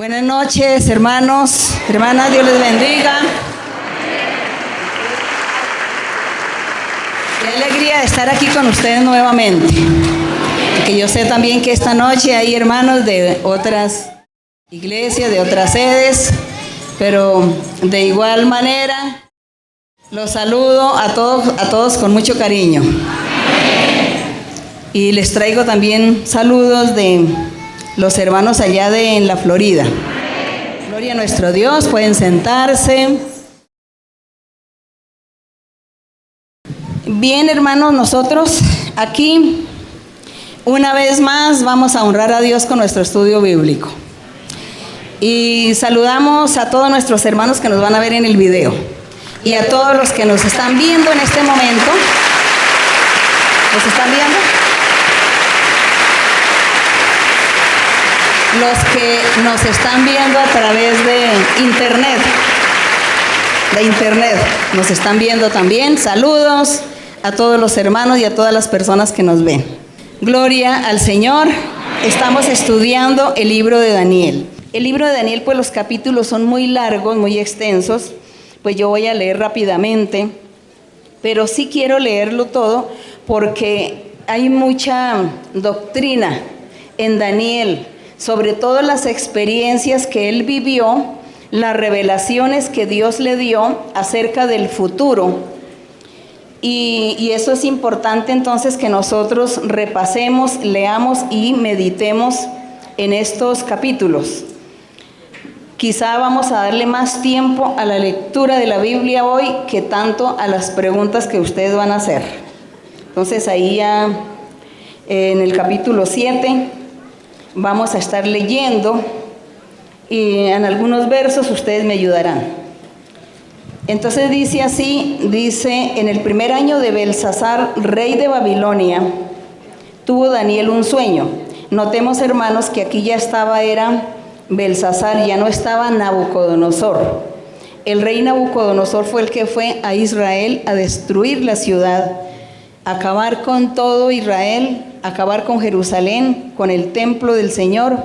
Buenas noches, hermanos, hermanas, Dios les bendiga. Qué alegría de estar aquí con ustedes nuevamente. Que yo sé también que esta noche hay hermanos de otras iglesias, de otras sedes, pero de igual manera los saludo a todos con mucho cariño. Y les traigo también saludos de los hermanos allá en la Florida. Gloria a nuestro Dios, pueden sentarse. Bien, hermanos, nosotros aquí una vez más vamos a honrar a Dios con nuestro estudio bíblico. Y saludamos a todos nuestros hermanos que nos van a ver en el video. Y a todos los que nos están viendo en este momento. ¿Nos están viendo? Los que nos están viendo a través de internet. Nos están viendo también. Saludos a todos los hermanos y a todas las personas que nos ven. Gloria al Señor. Estamos estudiando el libro de Daniel. El libro de Daniel, pues los capítulos son muy largos, muy extensos. Pues yo voy a leer rápidamente, pero sí quiero leerlo todo porque hay mucha doctrina en Daniel, sobre todo las experiencias que él vivió, las revelaciones que Dios le dio acerca del futuro. Y eso es importante entonces que nosotros repasemos, leamos y meditemos en estos capítulos. Quizá vamos a darle más tiempo a la lectura de la Biblia hoy que tanto a las preguntas que ustedes van a hacer. Entonces ahí ya en el capítulo 7 vamos a estar leyendo y en algunos versos ustedes me ayudarán. Entonces dice así, en el primer año de Belsasar, rey de Babilonia, tuvo Daniel un sueño. Notemos, hermanos, que aquí ya era Belsasar, ya no estaba Nabucodonosor. El rey Nabucodonosor fue el que fue a Israel a destruir la ciudad, acabar con todo Israel, acabar con Jerusalén, con el templo del Señor.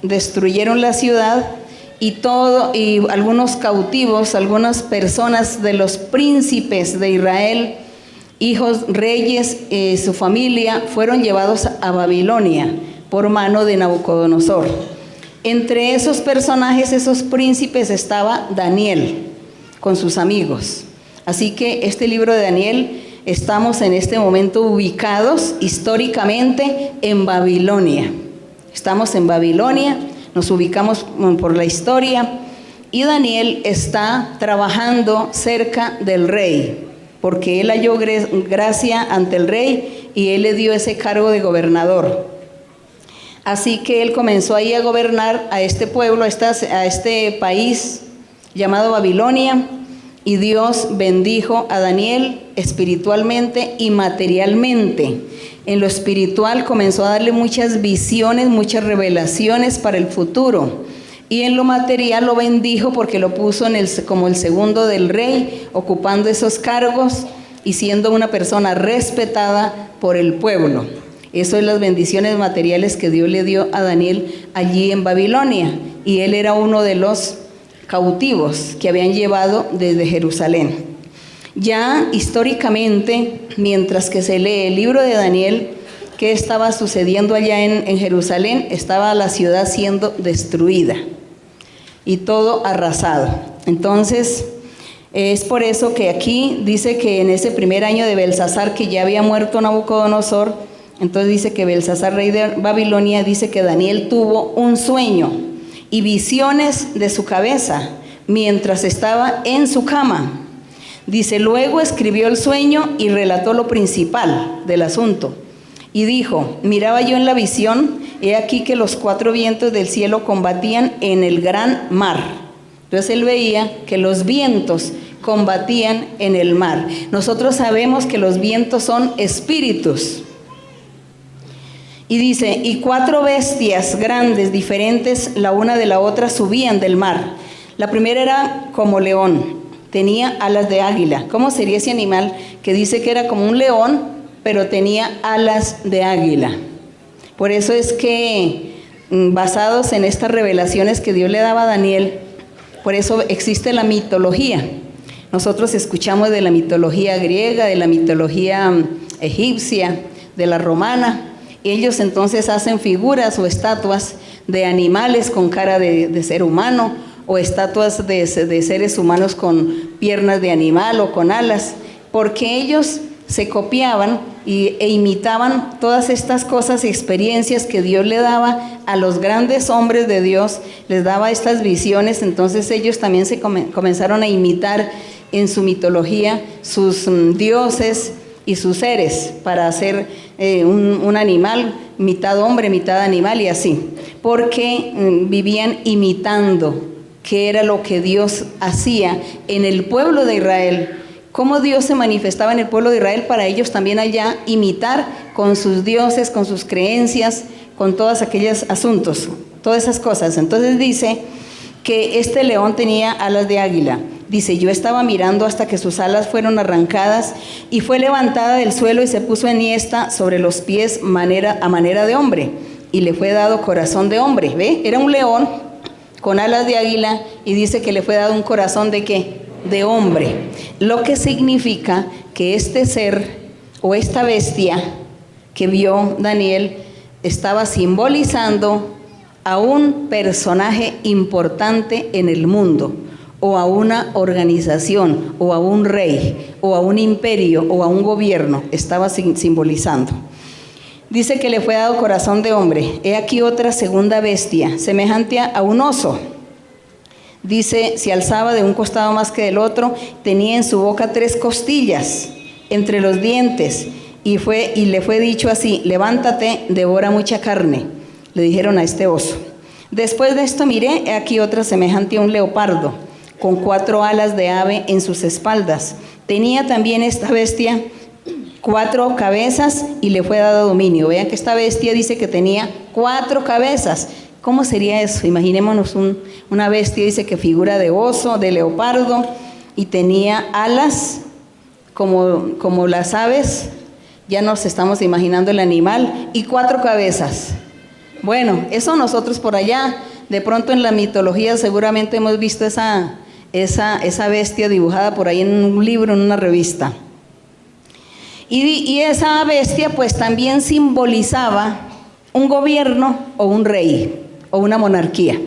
Destruyeron la ciudad y algunos cautivos, algunas personas de los príncipes de Israel, hijos, reyes, su familia, fueron llevados a Babilonia por mano de Nabucodonosor. Entre esos personajes, esos príncipes, estaba Daniel con sus amigos. Así que este libro de Daniel, estamos en este momento ubicados históricamente en Babilonia. Estamos en Babilonia, nos ubicamos por la historia y Daniel está trabajando cerca del rey, porque él halló gracia ante el rey y él le dio ese cargo de gobernador. Así que él comenzó ahí a gobernar a este pueblo, a este país llamado Babilonia, y Dios bendijo a Daniel espiritualmente y materialmente. En lo espiritual comenzó a darle muchas visiones, muchas revelaciones para el futuro. Y en lo material lo bendijo porque lo puso como el segundo del rey, ocupando esos cargos y siendo una persona respetada por el pueblo. Eso es las bendiciones materiales que Dios le dio a Daniel allí en Babilonia. Y él era uno de los cautivos que habían llevado desde Jerusalén. Ya históricamente, mientras que se lee el libro de Daniel, ¿qué estaba sucediendo allá en Jerusalén? Estaba la ciudad siendo destruida y todo arrasado. Entonces, es por eso que aquí dice que en ese primer año de Belsasar, que ya había muerto Nabucodonosor, entonces dice que Belsasar, rey de Babilonia, dice que Daniel tuvo un sueño y visiones de su cabeza mientras estaba en su cama. Dice, luego escribió el sueño y relató lo principal del asunto. Y dijo, miraba yo en la visión, he aquí que los 4 vientos del cielo combatían en el gran mar. Entonces él veía que los vientos combatían en el mar. Nosotros sabemos que los vientos son espíritus. Y dice, y 4 bestias grandes, diferentes la una de la otra, subían del mar. La primera era como león, tenía alas de águila. ¿Cómo sería ese animal que dice que era como un león, pero tenía alas de águila? Por eso es que basados en estas revelaciones que Dios le daba a Daniel. Por eso existe la mitología. Nosotros escuchamos de la mitología griega, de la mitología egipcia, de la romana. Ellos entonces hacen figuras o estatuas de animales con cara de ser humano, o estatuas de seres humanos con piernas de animal o con alas, porque ellos se copiaban e imitaban todas estas cosas y experiencias que Dios le daba a los grandes hombres de Dios, les daba estas visiones. Entonces ellos también se comenzaron a imitar en su mitología sus dioses y sus seres para hacer un animal, mitad hombre, mitad animal y así, porque vivían imitando qué era lo que Dios hacía en el pueblo de Israel, cómo Dios se manifestaba en el pueblo de Israel para ellos también allá imitar con sus dioses, con sus creencias, con todos aquellos asuntos, todas esas cosas. Entonces dice que este león tenía alas de águila. Dice, yo estaba mirando hasta que sus alas fueron arrancadas y fue levantada del suelo y se puso enhiesta sobre los pies a manera de hombre, y le fue dado corazón de hombre. ¿Ve? Era un león con alas de águila y dice que le fue dado un corazón ¿de qué? De hombre. Lo que significa que este ser o esta bestia que vio Daniel estaba simbolizando a un personaje importante en el mundo, o a una organización, o a un rey, o a un imperio, o a un gobierno. Estaba simbolizando. Dice que le fue dado corazón de hombre. He aquí otra segunda bestia, semejante a un oso. Dice, se alzaba de un costado más que del otro, tenía en su boca 3 costillas entre los dientes, y le fue dicho así, levántate, devora mucha carne. Le dijeron a este oso. Después de esto miré, he aquí otra semejante a un leopardo, con 4 alas de ave en sus espaldas. Tenía también esta bestia 4 cabezas y le fue dado dominio. Vean que esta bestia dice que tenía 4 cabezas. ¿Cómo sería eso? Imaginémonos una bestia, dice que figura de oso, de leopardo, y tenía alas como las aves. Ya nos estamos imaginando el animal, y 4 cabezas. Bueno, eso nosotros por allá, de pronto en la mitología seguramente hemos visto esa bestia dibujada por ahí en un libro, en una revista. Y esa bestia pues también simbolizaba un gobierno o un rey o una monarquía.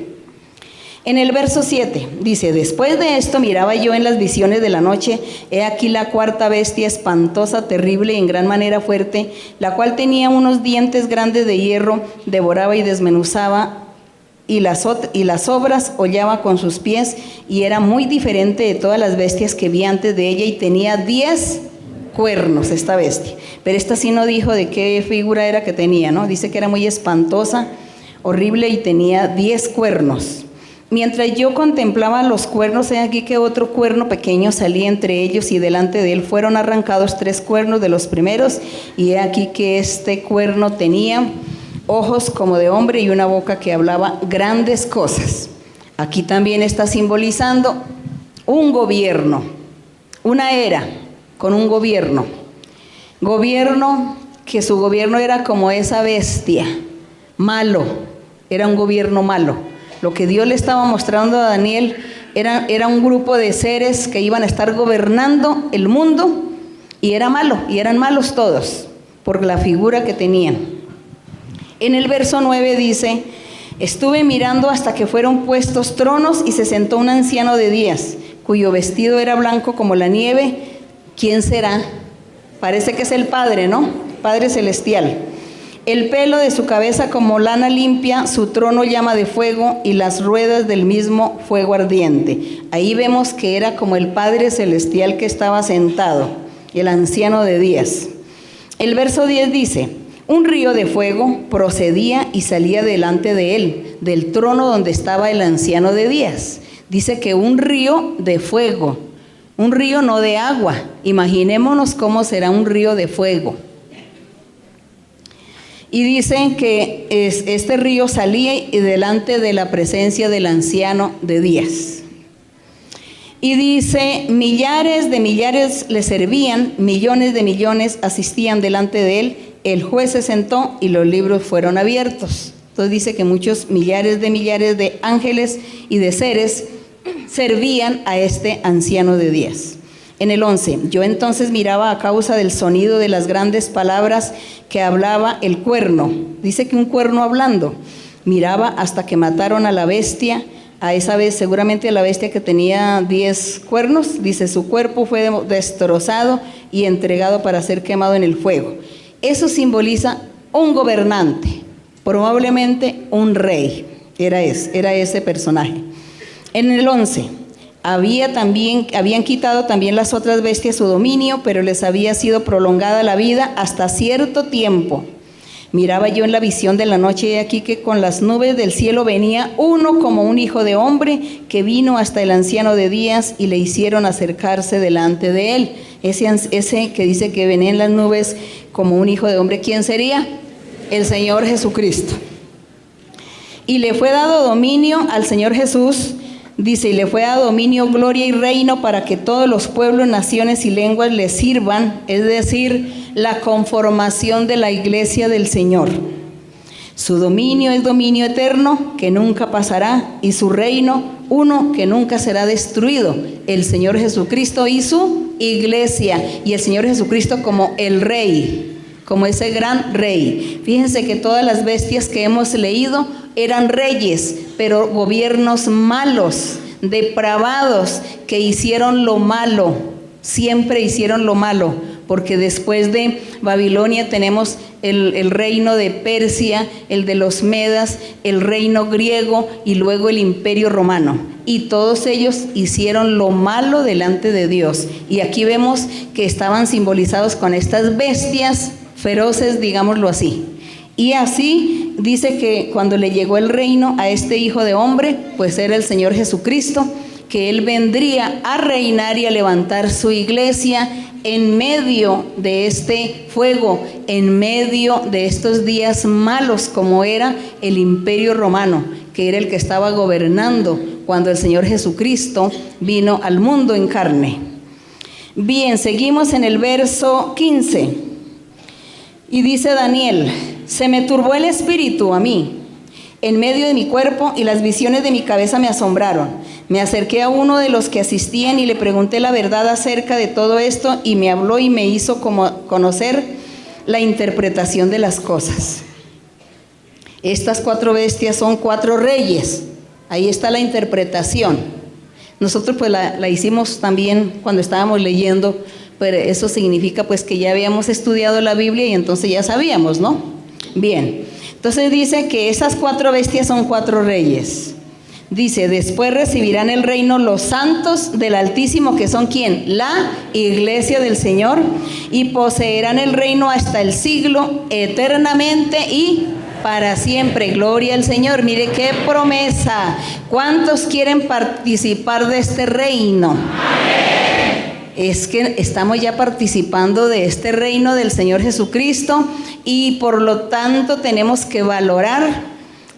En el verso 7 dice, después de esto miraba yo en las visiones de la noche, he aquí la 4ª bestia espantosa, terrible y en gran manera fuerte, la cual tenía unos dientes grandes de hierro, devoraba y desmenuzaba, y las obras hollaba con sus pies, y era muy diferente de todas las bestias que vi antes de ella, y tenía 10 cuernos esta bestia. Pero esta sí no dijo de qué figura era que tenía, ¿no? Dice que era muy espantosa, horrible, y tenía 10 cuernos. Mientras yo contemplaba los cuernos, he aquí que otro cuerno pequeño salía entre ellos, y delante de él fueron arrancados 3 cuernos de los primeros, y he aquí que este cuerno tenía ojos como de hombre y una boca que hablaba grandes cosas. Aquí también está simbolizando un gobierno, una era con un gobierno que su gobierno era como esa bestia, malo, era un gobierno malo. Lo que Dios le estaba mostrando a Daniel era un grupo de seres que iban a estar gobernando el mundo, y era malo, y eran malos todos por la figura que tenían. En el verso 9 dice, estuve mirando hasta que fueron puestos tronos, y se sentó un anciano de días, cuyo vestido era blanco como la nieve. ¿Quién será? Parece que es el Padre, ¿no? Padre Celestial. El pelo de su cabeza como lana limpia, su trono llama de fuego, y las ruedas del mismo fuego ardiente. Ahí vemos que era como el Padre Celestial que estaba sentado, el anciano de días. El verso 10 dice, un río de fuego procedía y salía delante de él, del trono donde estaba el anciano de días. Dice que un río de fuego, un río no de agua. Imaginémonos cómo será un río de fuego. Y dicen que este río salía y delante de la presencia del anciano de días. Y dice, millares de millares le servían, millones de millones asistían delante de él. El juez se sentó y los libros fueron abiertos. Entonces dice que muchos millares de ángeles y de seres servían a este anciano de días. En el 11, yo entonces miraba a causa del sonido de las grandes palabras que hablaba el cuerno. Dice que un cuerno hablando. Miraba hasta que mataron a la bestia, a esa vez seguramente a la bestia que tenía 10 cuernos. Dice, su cuerpo fue destrozado y entregado para ser quemado en el fuego. Eso simboliza un gobernante, probablemente un rey. Era ese personaje. En el 11, habían quitado también las otras bestias su dominio, pero les había sido prolongada la vida hasta cierto tiempo. Miraba yo en la visión de la noche, y aquí que con las nubes del cielo venía uno como un hijo de hombre, que vino hasta el anciano de días y le hicieron acercarse delante de él. Ese que dice que venía en las nubes como un hijo de hombre, ¿quién sería? El Señor Jesucristo. Y le fue dado dominio al Señor Jesús. Dice, y le fue dado dominio, gloria y reino para que todos los pueblos, naciones y lenguas le sirvan, es decir, la conformación de la iglesia del Señor. Su dominio es dominio eterno que nunca pasará, y su reino uno que nunca será destruido, el Señor Jesucristo y su iglesia, y el Señor Jesucristo como el Rey, como ese gran Rey. Fíjense que todas las bestias que hemos leído eran reyes, pero gobiernos malos, depravados, que hicieron lo malo, siempre hicieron lo malo, porque después de Babilonia tenemos el reino de Persia, el de los Medas, el reino griego y luego el imperio romano. Y todos ellos hicieron lo malo delante de Dios. Y aquí vemos que estaban simbolizados con estas bestias feroces, digámoslo así. Y así dice que cuando le llegó el reino a este hijo de hombre, pues era el Señor Jesucristo, que Él vendría a reinar y a levantar su iglesia en medio de este fuego, en medio de estos días malos, como era el imperio romano, que era el que estaba gobernando cuando el Señor Jesucristo vino al mundo en carne. Bien, seguimos en el verso 15. Y dice Daniel, se me turbó el espíritu a mí, en medio de mi cuerpo, y las visiones de mi cabeza me asombraron. Me acerqué a uno de los que asistían y le pregunté la verdad acerca de todo esto, y me habló y me hizo conocer la interpretación de las cosas. Estas 4 bestias son 4 reyes. Ahí está la interpretación. Nosotros pues la hicimos también cuando estábamos leyendo, pero eso significa pues que ya habíamos estudiado la Biblia y entonces ya sabíamos, ¿no? Bien, entonces dice que esas 4 bestias son 4 reyes. Dice, después recibirán el reino los santos del Altísimo, que son ¿quién? La iglesia del Señor, y poseerán el reino hasta el siglo, eternamente y para siempre. Gloria al Señor. Mire qué promesa. ¿Cuántos quieren participar de este reino? Es que estamos ya participando de este reino del Señor Jesucristo, y por lo tanto tenemos que valorar,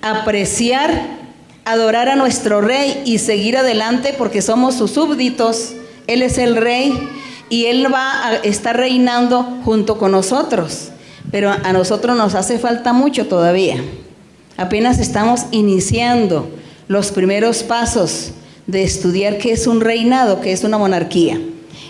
apreciar, adorar a nuestro Rey y seguir adelante, porque somos sus súbditos. Él es el Rey y Él va a estar reinando junto con nosotros, pero a nosotros nos hace falta mucho todavía. Apenas estamos iniciando los primeros pasos de estudiar qué es un reinado, qué es una monarquía.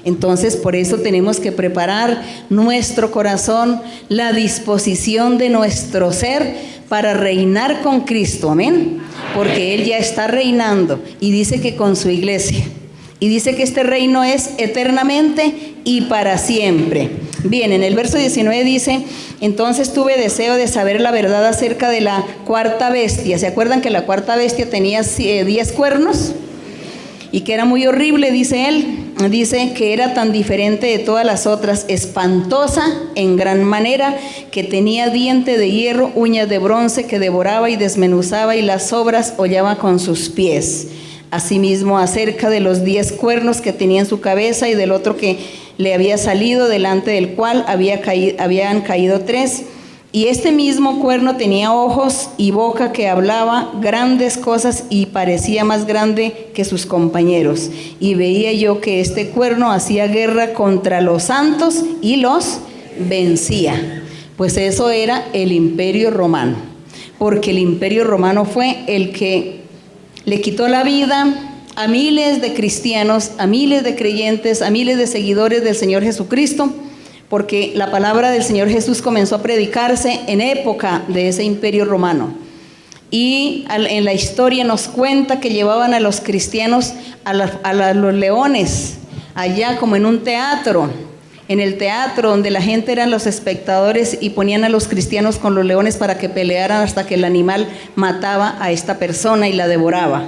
Entonces, por eso tenemos que preparar nuestro corazón, la disposición de nuestro ser para reinar con Cristo, amén. Porque Él ya está reinando, y dice que con su iglesia, y dice que este reino es eternamente y para siempre. Bien, en el verso 19 dice, entonces tuve deseo de saber la verdad acerca de la 4ª bestia. ¿Se acuerdan que la 4ª bestia tenía 10 cuernos? Y que era muy horrible, dice él. Dice que era tan diferente de todas las otras, espantosa en gran manera, que tenía diente de hierro, uñas de bronce, que devoraba y desmenuzaba, y las sobras hollaba con sus pies. Asimismo, acerca de los 10 cuernos que tenía en su cabeza, y del otro que le había salido, delante del cual habían caído 3. Y este mismo cuerno tenía ojos y boca, que hablaba grandes cosas y parecía más grande que sus compañeros. Y veía yo que este cuerno hacía guerra contra los santos y los vencía. Pues eso era el imperio romano. porque el Imperio Romano fue el que le quitó la vida a miles de cristianos, a miles de creyentes, a miles de seguidores del Señor Jesucristo, porque la palabra del Señor Jesús comenzó a predicarse en época de ese Imperio Romano. Y en la historia nos cuenta que llevaban a los cristianos a los leones, allá como en un teatro, en el teatro donde la gente eran los espectadores, y ponían a los cristianos con los leones para que pelearan hasta que el animal mataba a esta persona y la devoraba.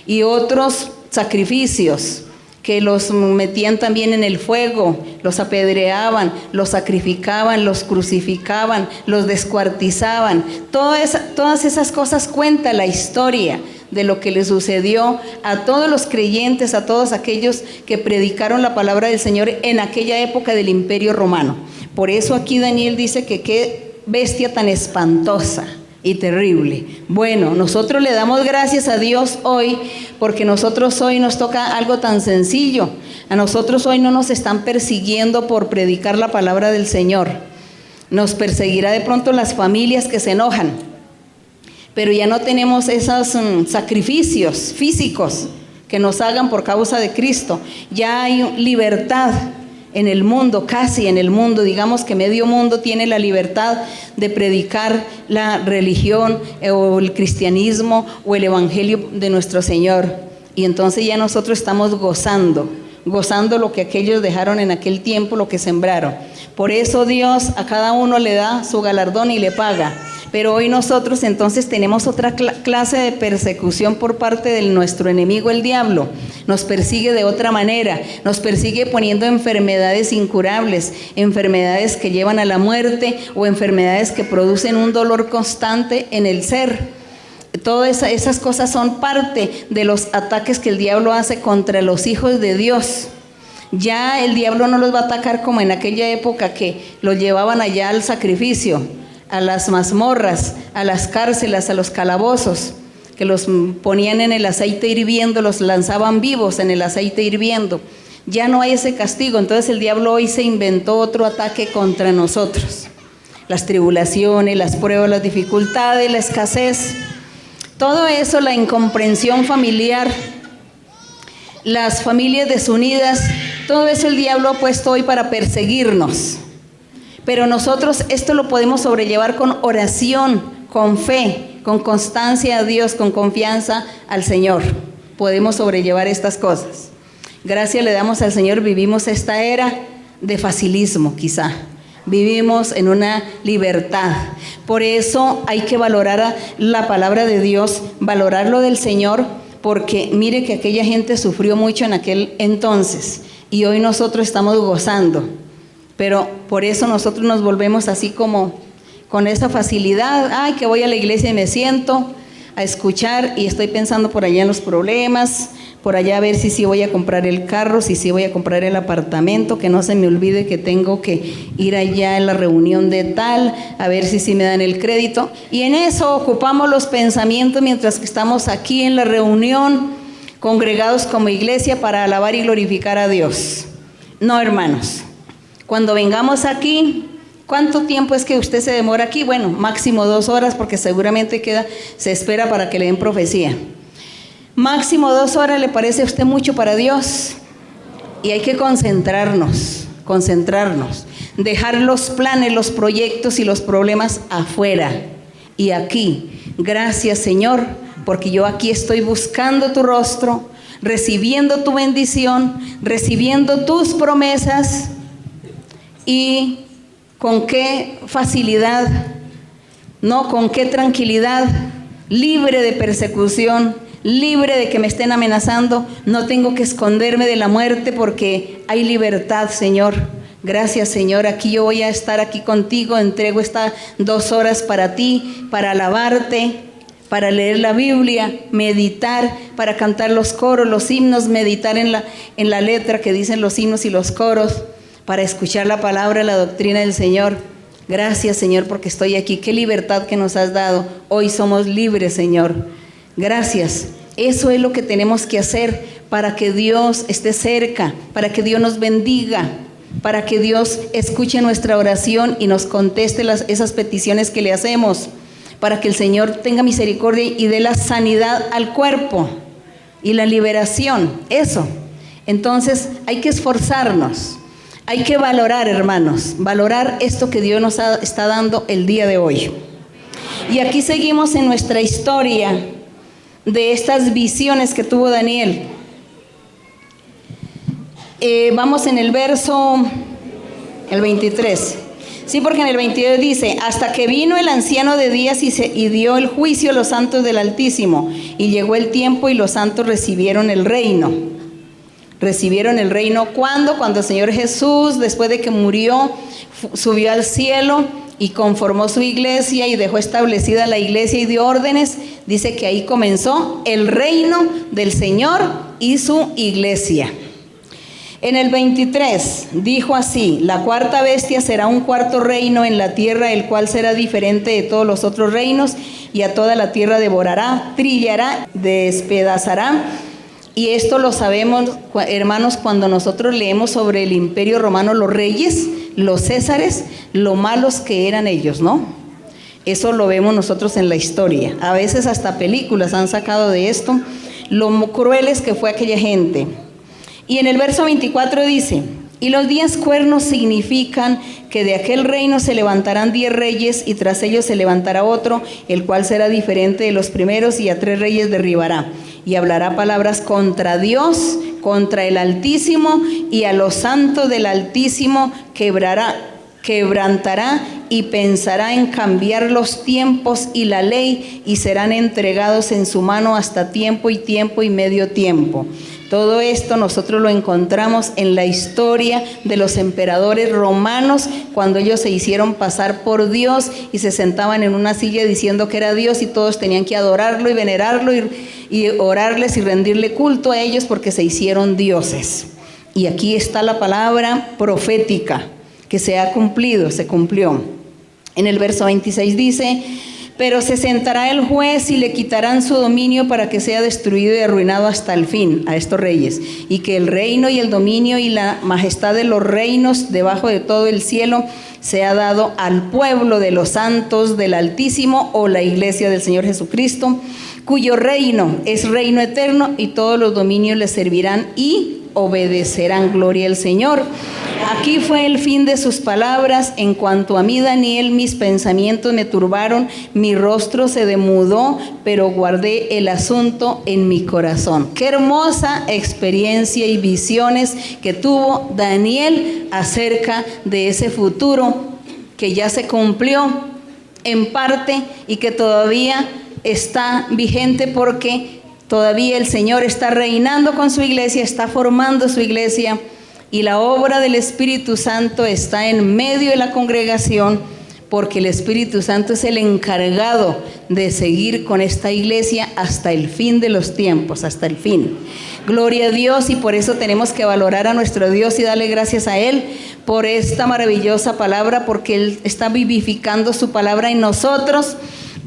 Y otros sacrificios que los metían también en el fuego, los apedreaban, los sacrificaban, los crucificaban, los descuartizaban. Todas esas cosas cuenta la historia de lo que le sucedió a todos los creyentes, a todos aquellos que predicaron la palabra del Señor en aquella época del Imperio Romano. Por eso aquí Daniel dice que qué bestia tan espantosa y terrible. Bueno, nosotros le damos gracias a Dios hoy, porque nosotros hoy nos toca algo tan sencillo. A nosotros hoy no nos están persiguiendo por predicar la palabra del Señor. Nos perseguirá de pronto las familias que se enojan, pero ya no tenemos esos sacrificios físicos que nos hagan por causa de Cristo. Ya hay libertad en el mundo, casi en el mundo, digamos que medio mundo tiene la libertad de predicar la religión o el cristianismo o el evangelio de nuestro Señor. Y entonces ya nosotros estamos gozando lo que aquellos dejaron en aquel tiempo, lo que sembraron. Por eso Dios a cada uno le da su galardón y le paga. Pero hoy nosotros entonces tenemos otra clase de persecución por parte de nuestro enemigo, el diablo. Nos persigue de otra manera, nos persigue poniendo enfermedades incurables, enfermedades que llevan a la muerte o enfermedades que producen un dolor constante en el ser. Todas esas cosas son parte de los ataques que el diablo hace contra los hijos de Dios. Ya el diablo no los va a atacar como en aquella época que los llevaban allá al sacrificio, a las mazmorras, a las cárceles, a los calabozos, que los ponían en el aceite hirviendo, los lanzaban vivos en el aceite hirviendo. Ya no hay ese castigo. Entonces el diablo hoy se inventó otro ataque contra nosotros. Las tribulaciones, las pruebas, las dificultades, la escasez, todo eso, la incomprensión familiar, las familias desunidas, todo eso el diablo ha puesto hoy para perseguirnos. Pero nosotros esto lo podemos sobrellevar con oración, con fe, con constancia a Dios, con confianza al Señor. Podemos sobrellevar estas cosas. Gracias le damos al Señor. Vivimos esta era de facilismo, quizá. Vivimos en una libertad. Por eso hay que valorar la palabra de Dios, valorar lo del Señor, porque mire que aquella gente sufrió mucho en aquel entonces y hoy nosotros estamos gozando. Pero por eso nosotros nos volvemos así como con esa facilidad. Ay, que voy a la iglesia y me siento a escuchar y estoy pensando por allá en los problemas, por allá a ver si sí voy a comprar el carro, si sí voy a comprar el apartamento, que no se me olvide que tengo que ir allá en la reunión de tal, a ver si sí me dan el crédito. Y en eso ocupamos los pensamientos mientras que estamos aquí en la reunión, congregados como iglesia para alabar y glorificar a Dios. No, hermanos. Cuando vengamos aquí, ¿cuánto tiempo es que usted se demora aquí? Bueno, máximo 2 horas, porque seguramente se espera para que le den profecía. Máximo 2 horas, ¿le parece a usted mucho para Dios? Y hay que concentrarnos, dejar los planes, los proyectos y los problemas afuera. Y aquí, gracias Señor, porque yo aquí estoy buscando tu rostro, recibiendo tu bendición, recibiendo tus promesas. Y con qué facilidad, no, con qué tranquilidad, libre de persecución, libre de que me estén amenazando. No tengo que esconderme de la muerte porque hay libertad, Señor. Gracias, Señor. Aquí yo voy a estar aquí contigo. Entrego estas 2 horas para ti, para alabarte, para leer la Biblia, meditar, para cantar los coros, los himnos, meditar en la letra que dicen los himnos y los coros, para escuchar la palabra, la doctrina del Señor. Gracias, Señor, porque estoy aquí. Qué libertad que nos has dado. Hoy somos libres, Señor. Gracias. Eso es lo que tenemos que hacer para que Dios esté cerca, para que Dios nos bendiga, para que Dios escuche nuestra oración y nos conteste esas peticiones que le hacemos. para que el Señor tenga misericordia y dé la sanidad al cuerpo y la liberación, eso. Entonces hay que esforzarnos, hay que valorar, hermanos, valorar esto que Dios nos está dando el día de hoy. Y aquí seguimos en nuestra historia de estas visiones que tuvo Daniel. Vamos en el verso, el 23. Sí, porque en el 22 dice, hasta que vino el anciano de días y dio el juicio a los santos del Altísimo, y llegó el tiempo y los santos recibieron el reino. Recibieron el reino, ¿cuándo? Cuando el Señor Jesús, después de que murió, subió al cielo y conformó su iglesia y dejó establecida la iglesia y dio órdenes. Dice que ahí comenzó el reino del Señor y su iglesia. En el 23 dijo así, la cuarta bestia será un cuarto reino en la tierra, el cual será diferente de todos los otros reinos, y a toda la tierra devorará, trillará, despedazará. Y esto lo sabemos, hermanos, cuando nosotros leemos sobre el imperio romano, los reyes, los césares, lo malos que eran ellos, ¿no? Eso lo vemos nosotros en la historia. A veces hasta películas han sacado de esto, lo crueles que fue aquella gente. Y en el verso 24 dice, y los 10 cuernos significan que de aquel reino se levantarán 10 reyes y tras ellos se levantará otro, el cual será diferente de los primeros y a 3 reyes derribará. Y hablará palabras contra Dios, contra el Altísimo, y a los santos del Altísimo quebrantará y pensará en cambiar los tiempos y la ley, y serán entregados en su mano hasta tiempo y medio tiempo. Todo esto nosotros lo encontramos en la historia de los emperadores romanos, cuando ellos se hicieron pasar por Dios y se sentaban en una silla diciendo que era Dios, y todos tenían que adorarlo y venerarlo y orarles y rendirle culto a ellos porque se hicieron dioses. Y aquí está la palabra profética que se ha cumplido, se cumplió. En el verso 26 dice, pero se sentará el juez y le quitarán su dominio para que sea destruido y arruinado hasta el fin a estos reyes, y que el reino y el dominio y la majestad de los reinos debajo de todo el cielo sea dado al pueblo de los santos del Altísimo, o la iglesia del Señor Jesucristo, cuyo reino es reino eterno, y todos los dominios le servirán y obedecerán. Gloria al Señor. Aquí fue el fin de sus palabras. En cuanto a mí, Daniel, mis pensamientos me turbaron, mi rostro se demudó, pero guardé el asunto en mi corazón. Qué hermosa experiencia y visiones que tuvo Daniel acerca de ese futuro que ya se cumplió en parte y que todavía está vigente, porque todavía el Señor está reinando con su iglesia, está formando su iglesia, y la obra del Espíritu Santo está en medio de la congregación, porque el Espíritu Santo es el encargado de seguir con esta iglesia hasta el fin de los tiempos, hasta el fin. Gloria a Dios, y por eso tenemos que valorar a nuestro Dios y darle gracias a Él por esta maravillosa palabra, porque Él está vivificando su palabra en nosotros,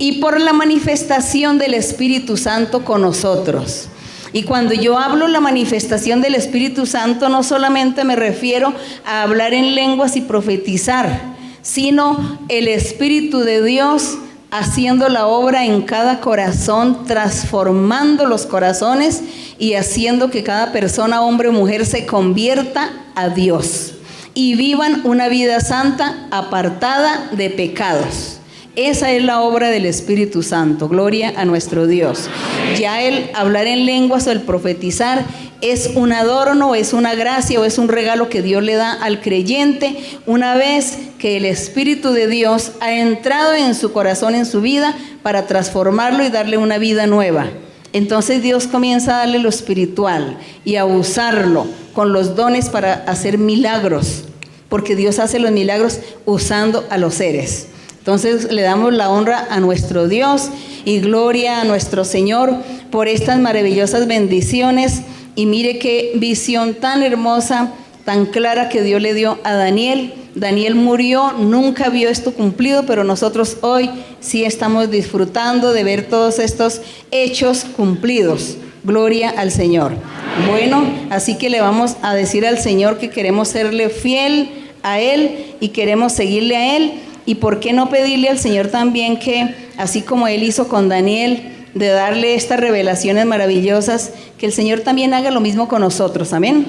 y por la manifestación del Espíritu Santo con nosotros. Y cuando yo hablo la manifestación del Espíritu Santo, no solamente me refiero a hablar en lenguas y profetizar, sino el Espíritu de Dios haciendo la obra en cada corazón, transformando los corazones y haciendo que cada persona, hombre o mujer, se convierta a Dios y vivan una vida santa, apartada de pecados. Esa es la obra del Espíritu Santo. Gloria a nuestro Dios. Ya el hablar en lenguas o el profetizar es un adorno, es una gracia o es un regalo que Dios le da al creyente una vez que el Espíritu de Dios ha entrado en su corazón, en su vida, para transformarlo y darle una vida nueva. Entonces Dios comienza a darle lo espiritual y a usarlo con los dones para hacer milagros, porque Dios hace los milagros usando a los seres. Entonces le damos la honra a nuestro Dios y gloria a nuestro Señor por estas maravillosas bendiciones. Y mire qué visión tan hermosa, tan clara que Dios le dio a Daniel. Daniel murió, nunca vio esto cumplido, pero nosotros hoy sí estamos disfrutando de ver todos estos hechos cumplidos. Gloria al Señor. Bueno, así que le vamos a decir al Señor que queremos serle fiel a Él y queremos seguirle a Él. Y por qué no pedirle al Señor también que así como Él hizo con Daniel, de darle estas revelaciones maravillosas, que el Señor también haga lo mismo con nosotros, amén.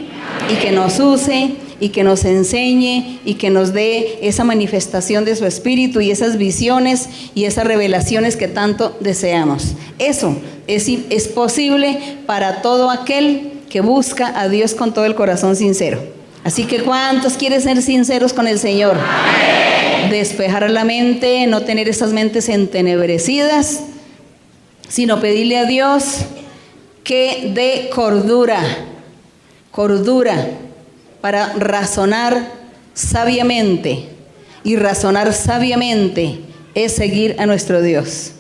Y que nos use, y que nos enseñe, y que nos dé esa manifestación de su Espíritu, y esas visiones, y esas revelaciones que tanto deseamos. Eso es posible para todo aquel que busca a Dios con todo el corazón sincero. Así que ¿cuántos quieren ser sinceros con el Señor? Amén. Despejar la mente, no tener esas mentes entenebrecidas, sino pedirle a Dios que dé cordura para razonar sabiamente. Y razonar sabiamente es seguir a nuestro Dios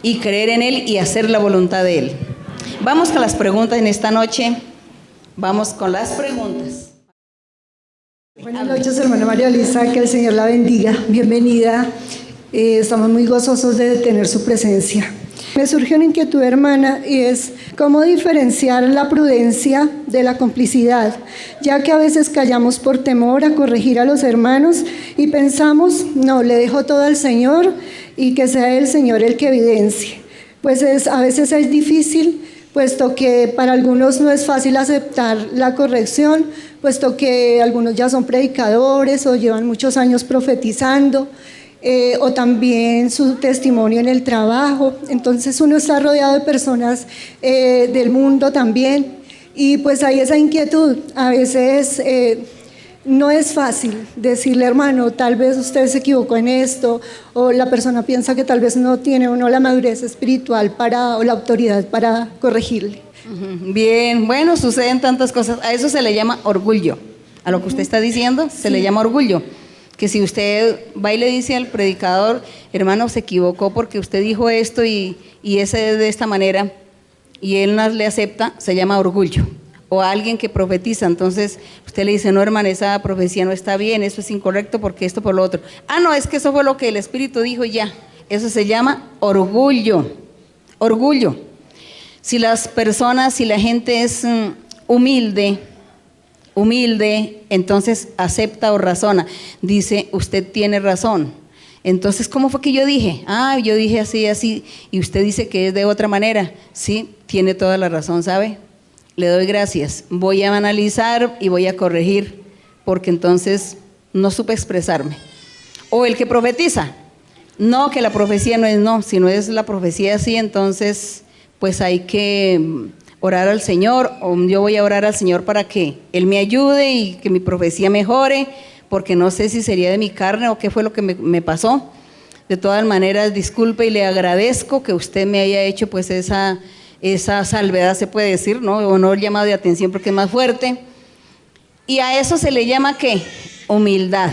y creer en Él y hacer la voluntad de Él. Vamos con las preguntas en esta noche. Vamos con las preguntas. Buenas noches, hermana María Luisa, que el Señor la bendiga. Bienvenida. Estamos muy gozosos de tener su presencia. Me surgió una inquietud, hermana, y es cómo diferenciar la prudencia de la complicidad, ya que a veces callamos por temor a corregir a los hermanos y pensamos, no, le dejo todo al Señor y que sea el Señor el que evidencie. Pues a veces es difícil, puesto que para algunos no es fácil aceptar la corrección, puesto que algunos ya son predicadores o llevan muchos años profetizando, o también su testimonio en el trabajo. Entonces uno está rodeado de personas del mundo también, y pues hay esa inquietud. A veces no es fácil decirle, hermano, tal vez usted se equivocó en esto, o la persona piensa que tal vez no tiene uno la madurez espiritual o la autoridad para corregirle. Bien, bueno, suceden tantas cosas. A eso se le llama orgullo. A lo que usted está diciendo se le llama orgullo. Que si usted va y le dice al predicador, hermano, se equivocó porque usted dijo esto y ese es de esta manera, y él no le acepta, se llama orgullo. O a alguien que profetiza, entonces usted le dice, no, hermana, esa profecía no está bien, eso es incorrecto porque esto por lo otro. Ah, no, es que eso fue lo que el Espíritu dijo y ya. Eso se llama orgullo. Orgullo. Si las personas, si la gente es humilde, entonces acepta o razona. Dice, usted tiene razón. Entonces, ¿cómo fue que yo dije? Yo dije así, así, y usted dice que es de otra manera. Sí, tiene toda la razón, ¿sabe? Le doy gracias. Voy a analizar y voy a corregir, porque entonces no supe expresarme. O el que profetiza. No, que la profecía no es no, sino es la profecía así, entonces pues hay que orar al Señor, o yo voy a orar al Señor para que Él me ayude y que mi profecía mejore, porque no sé si sería de mi carne o qué fue lo que me pasó. De todas maneras, disculpe y le agradezco que usted me haya hecho pues esa salvedad, se puede decir, ¿no? O no el llamado de atención porque es más fuerte. Y a eso se le llama ¿qué? Humildad.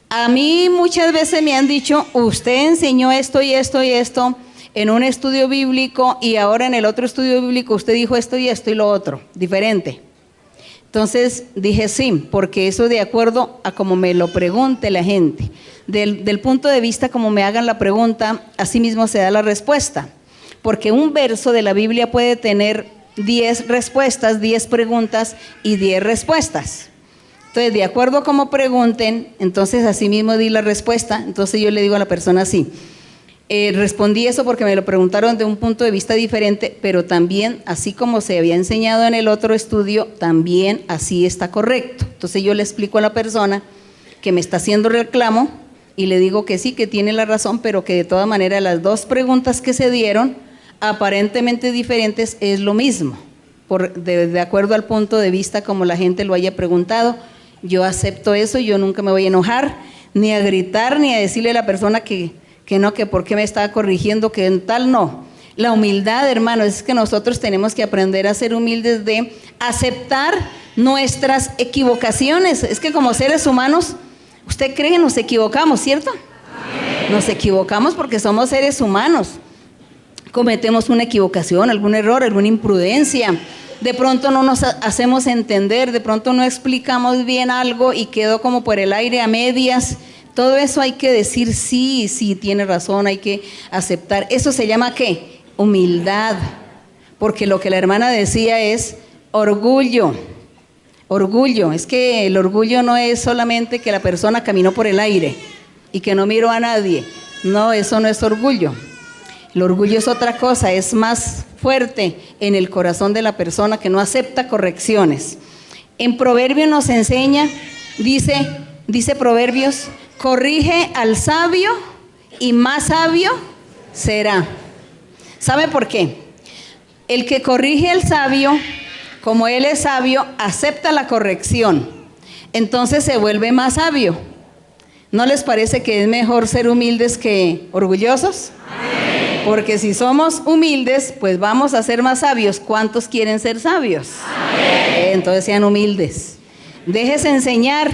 A mí muchas veces me han dicho, usted enseñó esto y esto y esto en un estudio bíblico y ahora en el otro estudio bíblico usted dijo esto y esto y lo otro, diferente. Entonces dije sí, porque eso de acuerdo a como me lo pregunte la gente, del punto de vista como me hagan la pregunta, así mismo se da la respuesta. Porque un verso de la Biblia puede tener 10 respuestas, 10 preguntas y 10 respuestas. Entonces, de acuerdo a cómo pregunten, entonces así mismo di la respuesta. Entonces yo le digo a la persona así, respondí eso porque me lo preguntaron de un punto de vista diferente, pero también, así como se había enseñado en el otro estudio, también así está correcto. Entonces yo le explico a la persona que me está haciendo reclamo y le digo que sí, que tiene la razón, pero que de todas maneras las dos preguntas que se dieron, aparentemente diferentes, es lo mismo, de acuerdo al punto de vista como la gente lo haya preguntado. Yo acepto eso, yo nunca me voy a enojar, ni a gritar, ni a decirle a la persona que no, que por qué me estaba corrigiendo, que en tal no. La humildad, hermano, es que nosotros tenemos que aprender a ser humildes, de aceptar nuestras equivocaciones. Es que como seres humanos, usted cree que nos equivocamos, ¿cierto? Amén. Nos equivocamos porque somos seres humanos. Cometemos una equivocación, algún error, alguna imprudencia. De pronto no nos hacemos entender, de pronto no explicamos bien algo y quedó como por el aire a medias. Todo eso hay que decir sí, tiene razón, hay que aceptar. Eso se llama ¿qué? Humildad. Porque lo que la hermana decía es orgullo. Orgullo, es que el orgullo no es solamente que la persona caminó por el aire. y que no miro a nadie. No, eso no es orgullo. El orgullo es otra cosa, es más fuerte en el corazón de la persona que no acepta correcciones. En Proverbios nos enseña, dice Proverbios, corrige al sabio y más sabio será. ¿Sabe por qué? El que corrige al sabio, como él es sabio, acepta la corrección. Entonces se vuelve más sabio. ¿No les parece que es mejor ser humildes que orgullosos? Amén. Porque si somos humildes, pues vamos a ser más sabios. ¿Cuántos quieren ser sabios? Amén. Entonces sean humildes. Déjese enseñar,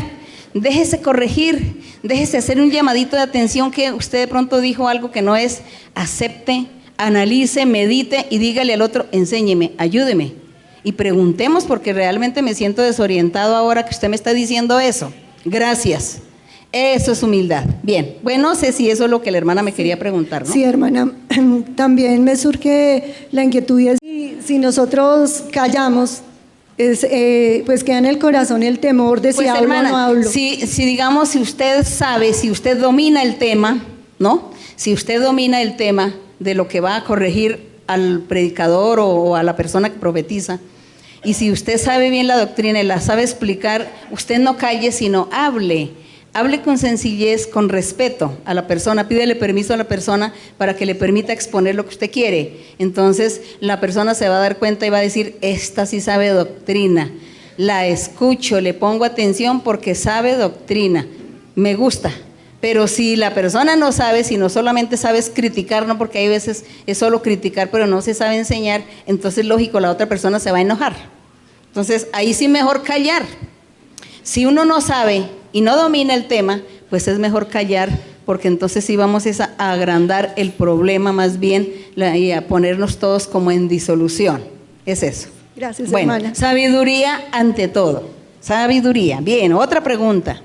déjese corregir, déjese hacer un llamadito de atención que usted de pronto dijo algo que no es. Acepte, analice, medite y dígale al otro, enséñeme, ayúdeme. Y preguntemos porque realmente me siento desorientado ahora que usted me está diciendo eso. Gracias. Eso es humildad. Bien, bueno, no sé si eso es lo que la hermana me quería preguntar, ¿no? Sí, hermana, también me surge la inquietud y es si nosotros callamos, pues queda en el corazón el temor de si pues, hablo hermana, o no hablo. Si digamos, si usted sabe, si usted domina el tema, ¿no? Si usted domina el tema de lo que va a corregir al predicador o a la persona que profetiza, y si usted sabe bien la doctrina y la sabe explicar, usted no calle, sino hable. Hable con sencillez, con respeto a la persona, pídele permiso a la persona para que le permita exponer lo que usted quiere. Entonces la persona se va a dar cuenta y va a decir, esta sí sabe doctrina, la escucho, le pongo atención porque sabe doctrina, me gusta. Pero si la persona no sabe, sino solamente sabes criticar, no, porque hay veces es solo criticar, pero no se sabe enseñar, entonces lógico, la otra persona se va a enojar. Entonces ahí sí mejor callar. Si uno no sabe y no domina el tema, pues es mejor callar, porque entonces sí vamos a agrandar el problema más bien y a ponernos todos como en disolución. Es eso. Gracias, bueno, hermana. Sabiduría ante todo. Sabiduría. Bien, otra pregunta.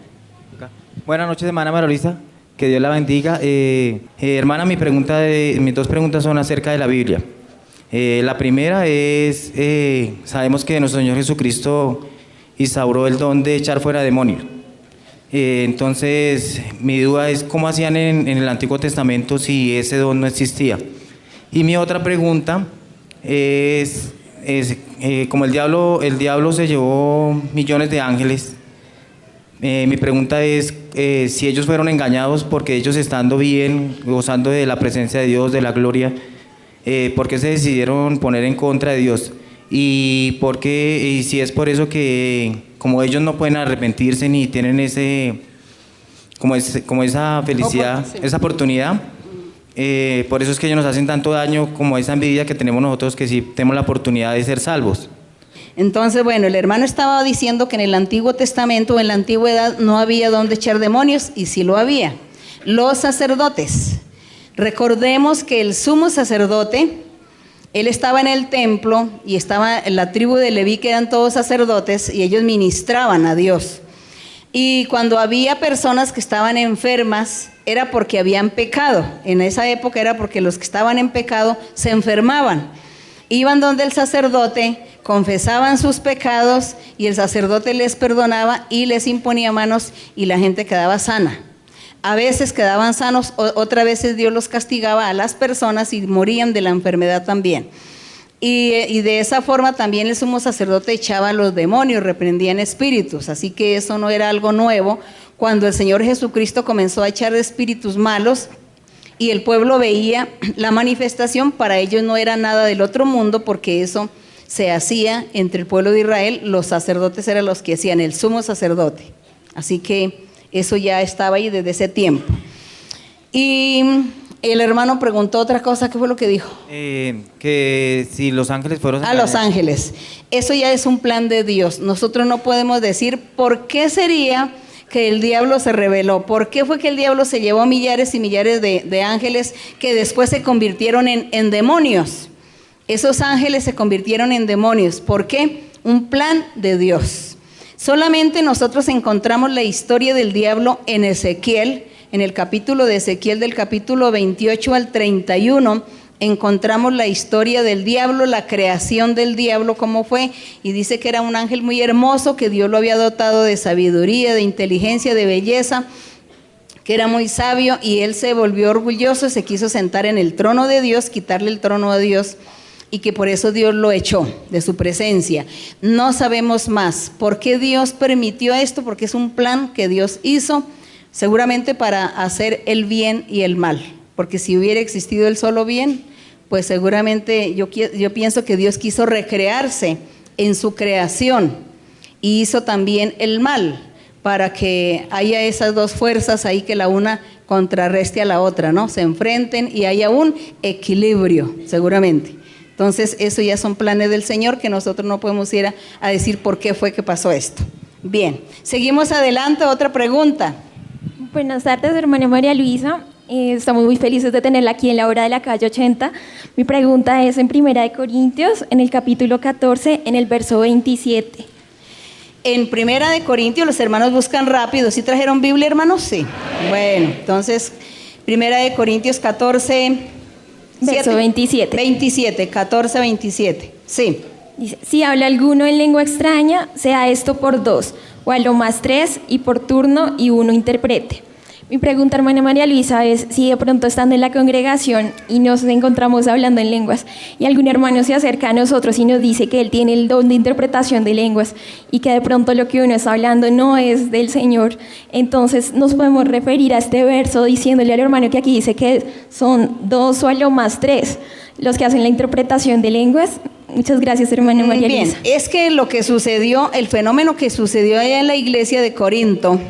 Buenas noches, hermana María Luisa. Que Dios la bendiga. Hermana, mis dos preguntas son acerca de la Biblia. La primera es, sabemos que nuestro Señor Jesucristo instauró el don de echar fuera demonios. Entonces, mi duda es cómo hacían en el Antiguo Testamento si ese don no existía. Y mi otra pregunta es como el diablo se llevó millones de ángeles, mi pregunta es si ellos fueron engañados porque ellos estando bien, gozando de la presencia de Dios, de la gloria, ¿por qué se decidieron poner en contra de Dios? Y si es por eso que como ellos no pueden arrepentirse ni tienen como esa felicidad, esa oportunidad, por eso es que ellos nos hacen tanto daño, como esa envidia que tenemos nosotros que sí tenemos la oportunidad de ser salvos. Entonces, bueno, el hermano estaba diciendo que en el Antiguo Testamento, en la antigüedad, no había donde echar demonios, y sí lo había. Los sacerdotes. Recordemos que el sumo sacerdote, él estaba en el templo y estaba en la tribu de Leví, que eran todos sacerdotes, y ellos ministraban a Dios. Y cuando había personas que estaban enfermas, era porque habían pecado. En esa época era porque los que estaban en pecado se enfermaban. Iban donde el sacerdote, confesaban sus pecados y el sacerdote les perdonaba y les imponía manos y la gente quedaba sana. A veces quedaban sanos, otras veces Dios los castigaba a las personas y morían de la enfermedad también. Y de esa forma también el sumo sacerdote echaba a los demonios, reprendían espíritus, así que eso no era algo nuevo. Cuando el Señor Jesucristo comenzó a echar espíritus malos y el pueblo veía la manifestación, para ellos no era nada del otro mundo, porque eso se hacía entre el pueblo de Israel, los sacerdotes eran los que hacían, el sumo sacerdote. Así que eso ya estaba ahí desde ese tiempo. Y el hermano preguntó otra cosa, ¿qué fue lo que dijo? Que si los ángeles fueron... A los ángeles. Eso ya es un plan de Dios. Nosotros no podemos decir por qué sería que el diablo se rebeló, por qué fue que el diablo se llevó millares y millares de ángeles que después se convirtieron en demonios. Esos ángeles se convirtieron en demonios. ¿Por qué? Un plan de Dios. Solamente nosotros encontramos la historia del diablo en Ezequiel, en el capítulo de Ezequiel, del capítulo 28 al 31, encontramos la historia del diablo, la creación del diablo, cómo fue, y dice que era un ángel muy hermoso, que Dios lo había dotado de sabiduría, de inteligencia, de belleza, que era muy sabio, y él se volvió orgulloso, se quiso sentar en el trono de Dios, quitarle el trono a Dios, y que por eso Dios lo echó de su presencia. No sabemos más por qué Dios permitió esto, porque es un plan que Dios hizo, seguramente para hacer el bien y el mal, porque si hubiera existido el solo bien, pues seguramente yo pienso que Dios quiso recrearse en su creación y hizo también el mal, para que haya esas dos fuerzas ahí, que la una contrarreste a la otra, ¿no? Se enfrenten y haya un equilibrio, seguramente. Entonces, eso ya son planes del Señor, que nosotros no podemos ir a decir por qué fue que pasó esto. Bien, seguimos adelante. Otra pregunta. Buenas tardes, hermana María Luisa. Estamos muy felices de tenerla aquí en la hora de la calle 80. Mi pregunta es en 1 Corintios, en el capítulo 14, en el verso 27. En 1 Corintios, los hermanos buscan rápido. ¿Sí trajeron Biblia, hermanos? Sí. Bueno, entonces, 1 Corintios 14... Verso 27. 27, 14, 27. Sí. Dice, si habla alguno en lengua extraña, sea esto por 2, o a lo más 3, y por turno, y uno interprete. Mi pregunta, hermana María Luisa, es si de pronto estando en la congregación y nos encontramos hablando en lenguas y algún hermano se acerca a nosotros y nos dice que él tiene el don de interpretación de lenguas y que de pronto lo que uno está hablando no es del Señor, entonces nos podemos referir a este verso diciéndole al hermano que aquí dice que son 2 o a lo más 3 los que hacen la interpretación de lenguas. Muchas gracias, hermana María Luisa. Bien, es que lo que sucedió, el fenómeno que sucedió allá en la iglesia de Corinto,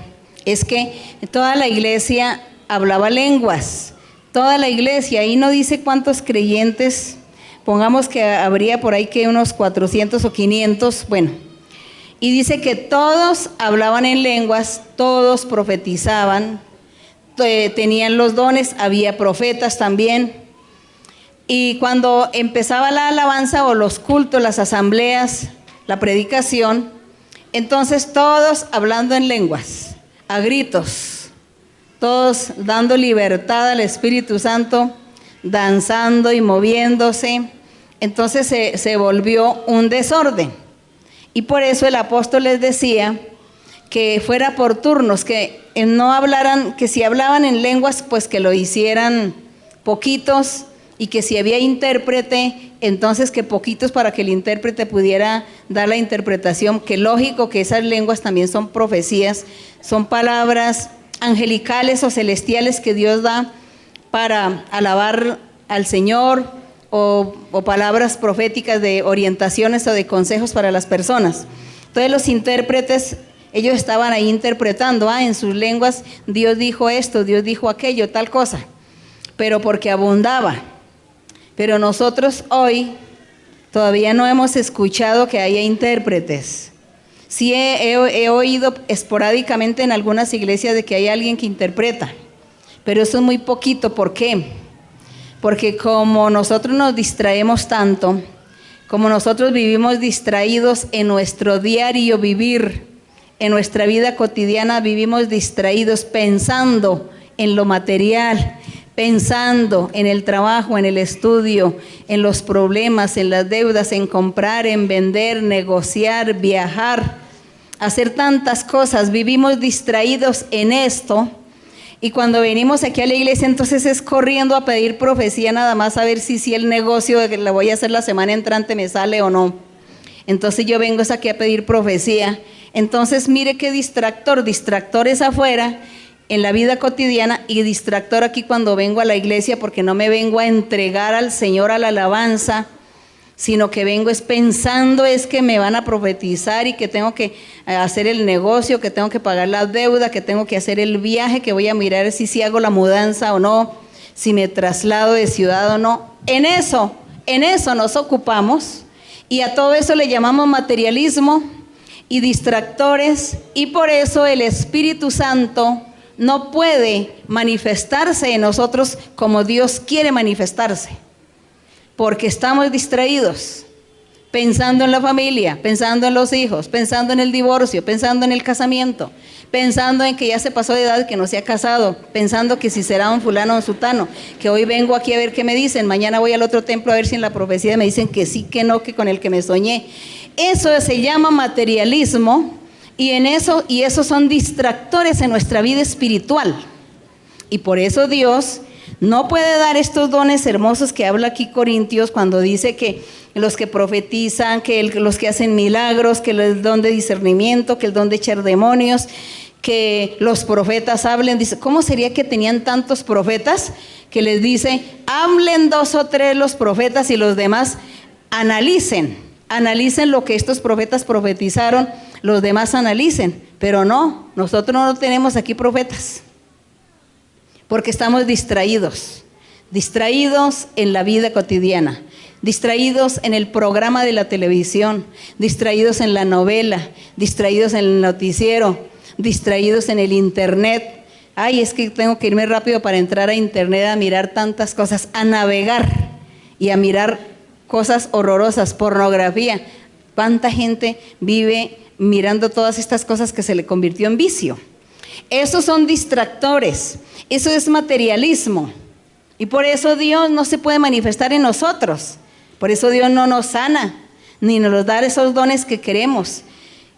es que toda la iglesia hablaba lenguas, toda la iglesia, ahí no dice cuántos creyentes, pongamos que habría por ahí que unos 400 o 500, bueno, y dice que todos hablaban en lenguas, todos profetizaban, tenían los dones, había profetas también, y cuando empezaba la alabanza o los cultos, las asambleas, la predicación, entonces todos hablando en lenguas, a gritos, todos dando libertad al Espíritu Santo, danzando y moviéndose. Entonces se volvió un desorden. Y por eso el apóstol les decía que fuera por turnos, que no hablaran, que si hablaban en lenguas, pues que lo hicieran poquitos, y que si había intérprete, entonces que poquitos, para que el intérprete pudiera dar la interpretación, que lógico que esas lenguas también son profecías, son palabras angelicales o celestiales que Dios da para alabar al Señor, o palabras proféticas de orientaciones o de consejos para las personas. Entonces los intérpretes, ellos estaban ahí interpretando, en sus lenguas Dios dijo esto, Dios dijo aquello, tal cosa, pero porque abundaba. Pero nosotros hoy todavía no hemos escuchado que haya intérpretes. Sí he oído esporádicamente en algunas iglesias de que hay alguien que interpreta, pero eso es muy poquito. ¿Por qué? Porque como nosotros nos distraemos tanto, como nosotros vivimos distraídos en nuestro diario vivir, en nuestra vida cotidiana vivimos distraídos pensando en lo material, pensando en el trabajo, en el estudio, en los problemas, en las deudas, en comprar, en vender, negociar, viajar, hacer tantas cosas. Vivimos distraídos en esto, y cuando venimos aquí a la iglesia, entonces es corriendo a pedir profecía nada más, a ver si el negocio que la voy a hacer la semana entrante me sale o no. Entonces yo vengo aquí a pedir profecía. Entonces mire qué distractor es afuera, en la vida cotidiana, y distractor aquí cuando vengo a la iglesia, porque no me vengo a entregar al Señor a la alabanza, sino que vengo es pensando es que me van a profetizar y que tengo que hacer el negocio, que tengo que pagar la deuda, que tengo que hacer el viaje, que voy a mirar si hago la mudanza o no, si me traslado de ciudad o no. En eso nos ocupamos, y a todo eso le llamamos materialismo y distractores, y por eso el Espíritu Santo no puede manifestarse en nosotros como Dios quiere manifestarse, porque estamos distraídos, pensando en la familia, pensando en los hijos, pensando en el divorcio, pensando en el casamiento, pensando en que ya se pasó de edad, que no se ha casado, pensando que si será un fulano o un sutano, que hoy vengo aquí a ver qué me dicen, mañana voy al otro templo a ver si en la profecía me dicen que sí, que no, que con el que me soñé. Eso se llama materialismo. Y esos son distractores en nuestra vida espiritual. Y por eso Dios no puede dar estos dones hermosos que habla aquí Corintios cuando dice que los que profetizan, que los que hacen milagros, que el don de discernimiento, que el don de echar demonios, que los profetas hablen. Dice, ¿cómo sería que tenían tantos profetas? Que les dice, hablen 2 o 3 los profetas y los demás analicen lo que estos profetas profetizaron, los demás analicen. Pero no, nosotros no tenemos aquí profetas, porque estamos distraídos en la vida cotidiana, distraídos en el programa de la televisión, distraídos en la novela, distraídos en el noticiero, distraídos en el internet. Ay, es que tengo que irme rápido para entrar a internet a mirar tantas cosas, a navegar y a mirar cosas horrorosas, pornografía. ¿Cuánta gente vive mirando todas estas cosas que se le convirtió en vicio? Esos son distractores, eso es materialismo. Y por eso Dios no se puede manifestar en nosotros. Por eso Dios no nos sana, ni nos da esos dones que queremos.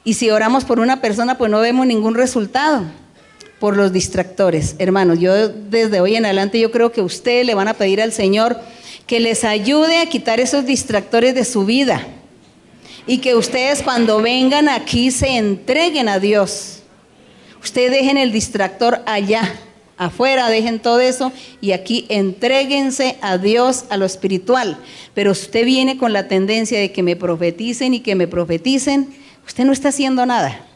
Y si oramos por una persona, pues no vemos ningún resultado por los distractores. Hermanos, yo desde hoy en adelante yo creo que ustedes le van a pedir al Señor que les ayude a quitar esos distractores de su vida. Y que ustedes cuando vengan aquí se entreguen a Dios. Ustedes dejen el distractor allá, afuera, dejen todo eso y aquí entréguense a Dios, a lo espiritual. Pero usted viene con la tendencia de que me profeticen y que me profeticen, usted no está haciendo nada,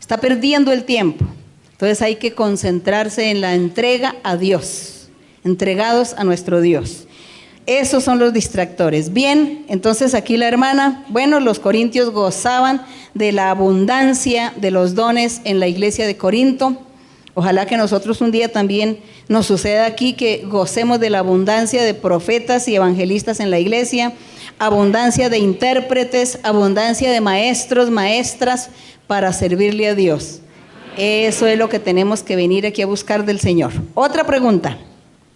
está perdiendo el tiempo. Entonces hay que concentrarse en la entrega a Dios, entregados a nuestro Dios. Esos son los distractores. Bien, entonces aquí la hermana, bueno, los corintios gozaban de la abundancia de los dones en la iglesia de Corinto. Ojalá que nosotros un día también nos suceda aquí que gocemos de la abundancia de profetas y evangelistas en la iglesia, abundancia de intérpretes, abundancia de maestros, maestras para servirle a Dios. Eso es lo que tenemos que venir aquí a buscar del Señor. Otra pregunta.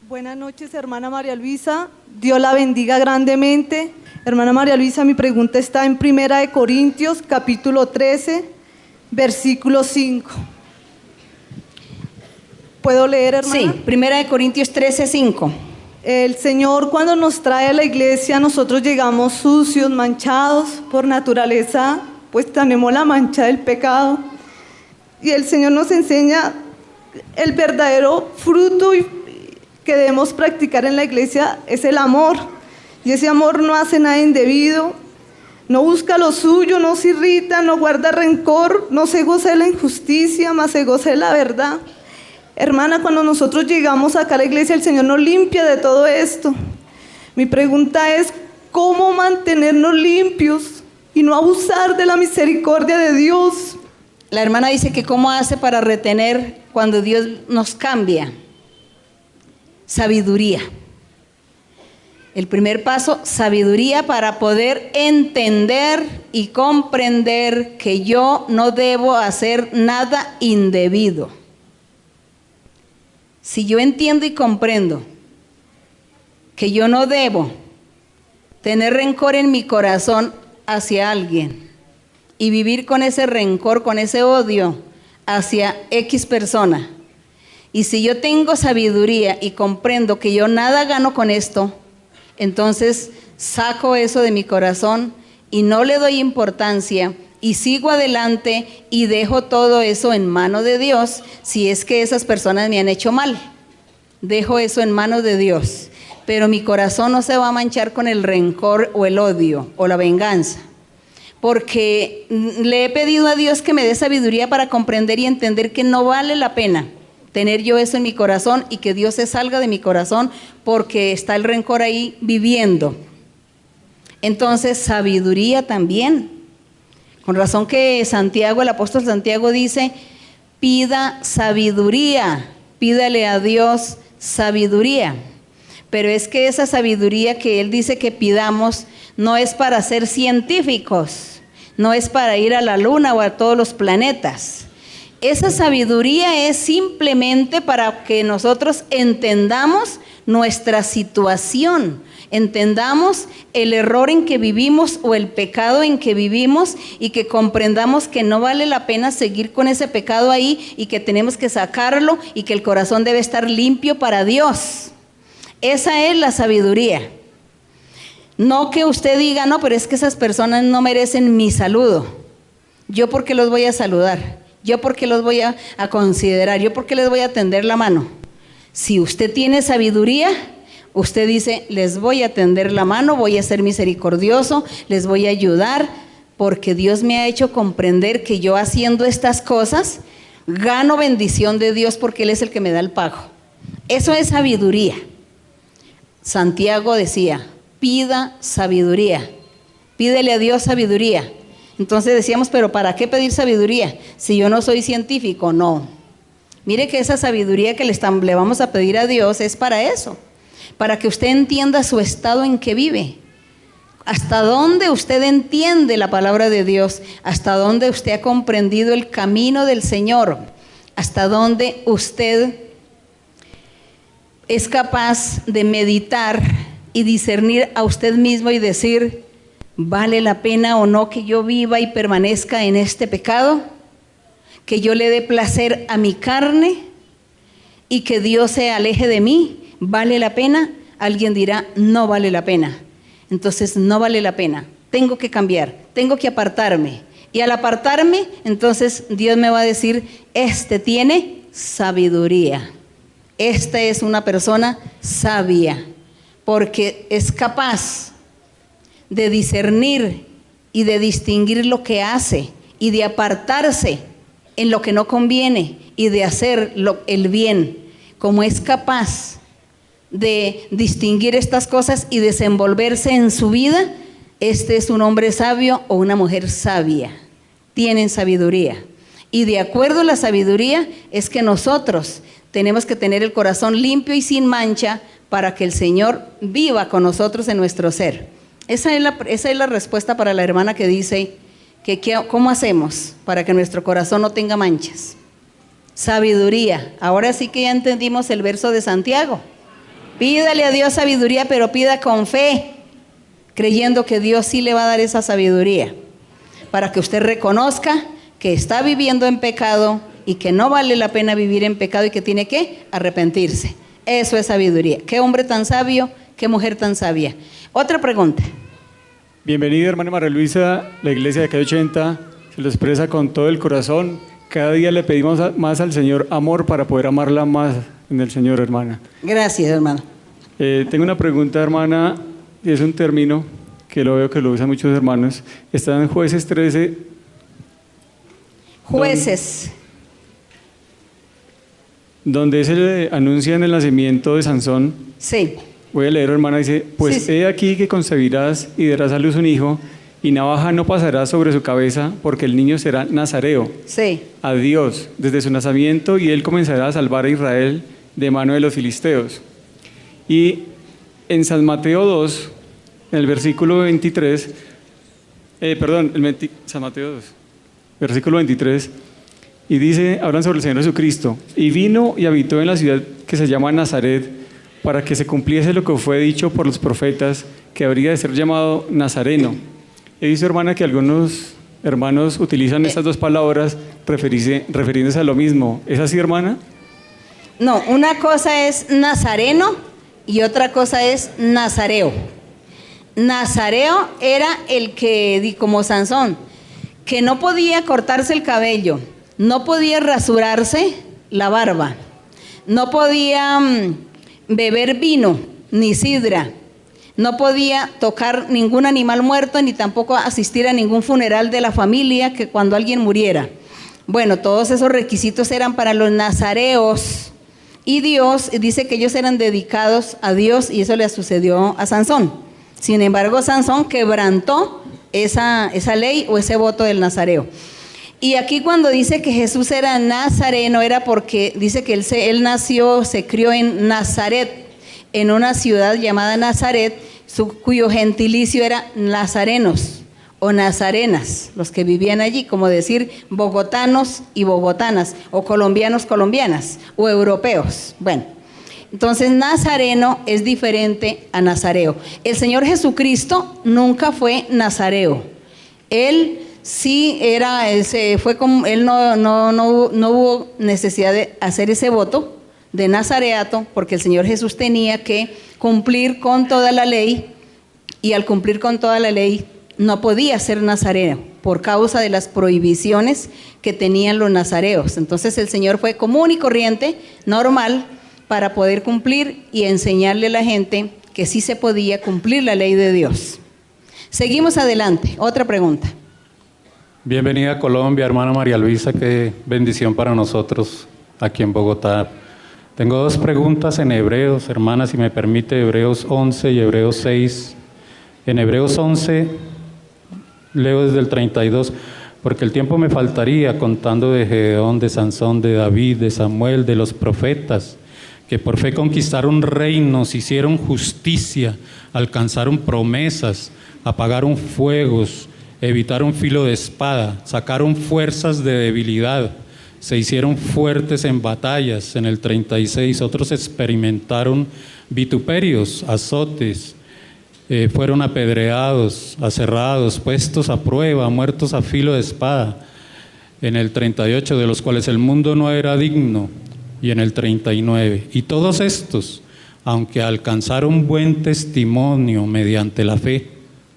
Buenas noches, hermana María Luisa. Dios la bendiga grandemente. Hermana María Luisa, mi pregunta está en 1 Corintios, capítulo 13, versículo 5. ¿Puedo leer, hermana? Sí, 1 Corintios 13, 5. El Señor, cuando nos trae a la iglesia, nosotros llegamos sucios, manchados por naturaleza, pues tenemos la mancha del pecado. Y el Señor nos enseña el verdadero fruto que debemos practicar en la iglesia es el amor. Y ese amor no hace nada indebido, no busca lo suyo, no se irrita, no guarda rencor, no se goza de la injusticia, mas se goza de la verdad. Hermana, cuando nosotros llegamos acá a la iglesia, el Señor nos limpia de todo esto. Mi pregunta es, ¿cómo mantenernos limpios y no abusar de la misericordia de Dios? La hermana dice que cómo hace para retener cuando Dios nos cambia. Sabiduría. El primer paso, sabiduría para poder entender y comprender que yo no debo hacer nada indebido. Si yo entiendo y comprendo que yo no debo tener rencor en mi corazón hacia alguien y vivir con ese rencor, con ese odio hacia X persona, y si yo tengo sabiduría y comprendo que yo nada gano con esto, entonces saco eso de mi corazón y no le doy importancia y sigo adelante y dejo todo eso en manos de Dios. Si es que esas personas me han hecho mal, dejo eso en manos de Dios, pero mi corazón no se va a manchar con el rencor o el odio o la venganza, porque le he pedido a Dios que me dé sabiduría para comprender y entender que no vale la pena tener yo eso en mi corazón y que Dios se salga de mi corazón porque está el rencor ahí viviendo. Entonces, sabiduría también. Con razón que Santiago, el apóstol Santiago dice, pida sabiduría, pídale a Dios sabiduría. Pero es que esa sabiduría que él dice que pidamos no es para ser científicos, no es para ir a la luna o a todos los planetas. Esa sabiduría es simplemente para que nosotros entendamos nuestra situación, entendamos el error en que vivimos o el pecado en que vivimos y que comprendamos que no vale la pena seguir con ese pecado ahí y que tenemos que sacarlo y que el corazón debe estar limpio para Dios. Esa es la sabiduría. No que usted diga, no, pero es que esas personas no merecen mi saludo. ¿Yo por qué los voy a saludar? ¿Yo por qué los voy a considerar? ¿Yo por qué les voy a tender la mano? Si usted tiene sabiduría, usted dice, les voy a tender la mano, voy a ser misericordioso, les voy a ayudar, porque Dios me ha hecho comprender que yo haciendo estas cosas, gano bendición de Dios porque Él es el que me da el pago. Eso es sabiduría. Santiago decía, pida sabiduría, pídele a Dios sabiduría. Entonces decíamos, pero ¿para qué pedir sabiduría? Si yo no soy científico, no. Mire que esa sabiduría que le vamos a pedir a Dios es para eso, para que usted entienda su estado en que vive. Hasta dónde usted entiende la palabra de Dios, hasta dónde usted ha comprendido el camino del Señor, hasta dónde usted es capaz de meditar y discernir a usted mismo y decir, ¿vale la pena o no que yo viva y permanezca en este pecado? ¿Que yo le dé placer a mi carne y que Dios se aleje de mí? ¿Vale la pena? Alguien dirá, no vale la pena. Entonces no vale la pena. Tengo que cambiar, tengo que apartarme. Y al apartarme, entonces Dios me va a decir, este tiene sabiduría. Esta es una persona sabia, porque es capaz de discernir y de distinguir lo que hace y de apartarse en lo que no conviene y de hacer el bien. Como es capaz de distinguir estas cosas y desenvolverse en su vida, este es un hombre sabio o una mujer sabia. Tienen sabiduría. Y de acuerdo a la sabiduría es que nosotros tenemos que tener el corazón limpio y sin mancha para que el Señor viva con nosotros en nuestro ser. Esa es la respuesta para la hermana que dice ¿cómo hacemos para que nuestro corazón no tenga manchas? Sabiduría. Ahora sí que ya entendimos el verso de Santiago. Pídale a Dios sabiduría, pero pida con fe, creyendo que Dios sí le va a dar esa sabiduría, para que usted reconozca que está viviendo en pecado y que no vale la pena vivir en pecado y que tiene que arrepentirse. Eso es sabiduría. Qué hombre tan sabio, qué mujer tan sabia. Otra pregunta. Bienvenida, hermana María Luisa. La iglesia de Calle 80 se lo expresa con todo el corazón. Cada día le pedimos más al Señor amor para poder amarla más en el Señor, hermana. Gracias, hermano. Tengo una pregunta, hermana, y es un término que lo veo que lo usan muchos hermanos. Está en Jueces 13. Jueces. Donde se le anuncia en el nacimiento de Sansón. Sí. Voy a leer, hermana, dice, pues sí. He aquí que concebirás y darás a luz un hijo, y navaja no pasará sobre su cabeza, porque el niño será nazareo. Sí. A Dios desde su nacimiento, y él comenzará a salvar a Israel de mano de los filisteos. Y en San Mateo 2, en el versículo 23, San Mateo 2, versículo 23, y dice, hablan sobre el Señor Jesucristo, y vino y habitó en la ciudad que se llama Nazaret, para que se cumpliese lo que fue dicho por los profetas, que habría de ser llamado Nazareno. He visto, hermana, que algunos hermanos utilizan estas dos palabras refiriéndose a lo mismo. ¿Es así, hermana? No, una cosa es nazareno y otra cosa es nazareo. Nazareo era el que, como Sansón, que no podía cortarse el cabello, no podía rasurarse la barba, no podía beber vino ni sidra, no podía tocar ningún animal muerto ni tampoco asistir a ningún funeral de la familia que cuando alguien muriera. Bueno, todos esos requisitos eran para los nazareos y Dios dice que ellos eran dedicados a Dios y eso le sucedió a Sansón. Sin embargo, Sansón quebrantó esa ley o ese voto del nazareo. Y aquí cuando dice que Jesús era nazareno era porque dice que él nació, se crió en Nazaret, en una ciudad llamada Nazaret, cuyo gentilicio era nazarenos o nazarenas, los que vivían allí, como decir bogotanos y bogotanas, o colombianos, colombianas, o europeos. Bueno, Entonces, nazareno es diferente a nazareo. El Señor Jesucristo nunca fue nazareo. Él sí era, él no hubo necesidad de hacer ese voto de nazareato, porque el Señor Jesús tenía que cumplir con toda la ley, y al cumplir con toda la ley no podía ser nazareo por causa de las prohibiciones que tenían los nazareos. Entonces el Señor fue común y corriente, normal, para poder cumplir y enseñarle a la gente que sí se podía cumplir la ley de Dios. Seguimos adelante. Otra pregunta. Bienvenida a Colombia, hermana María Luisa, qué bendición para nosotros aquí en Bogotá. Tengo dos preguntas en Hebreos, hermana, si me permite, Hebreos 11 y Hebreos 6. En Hebreos 11, leo desde el 32, porque el tiempo me faltaría contando de Gedeón, de Sansón, de David, de Samuel, de los profetas, que por fe conquistaron reinos, hicieron justicia, alcanzaron promesas, apagaron fuegos, evitaron filo de espada, sacaron fuerzas de debilidad, se hicieron fuertes en batallas. En el 36, otros experimentaron vituperios, azotes, fueron apedreados, aserrados, puestos a prueba, muertos a filo de espada. En el 38, de los cuales el mundo no era digno. Y en el 39, y todos estos, aunque alcanzaron buen testimonio mediante la fe,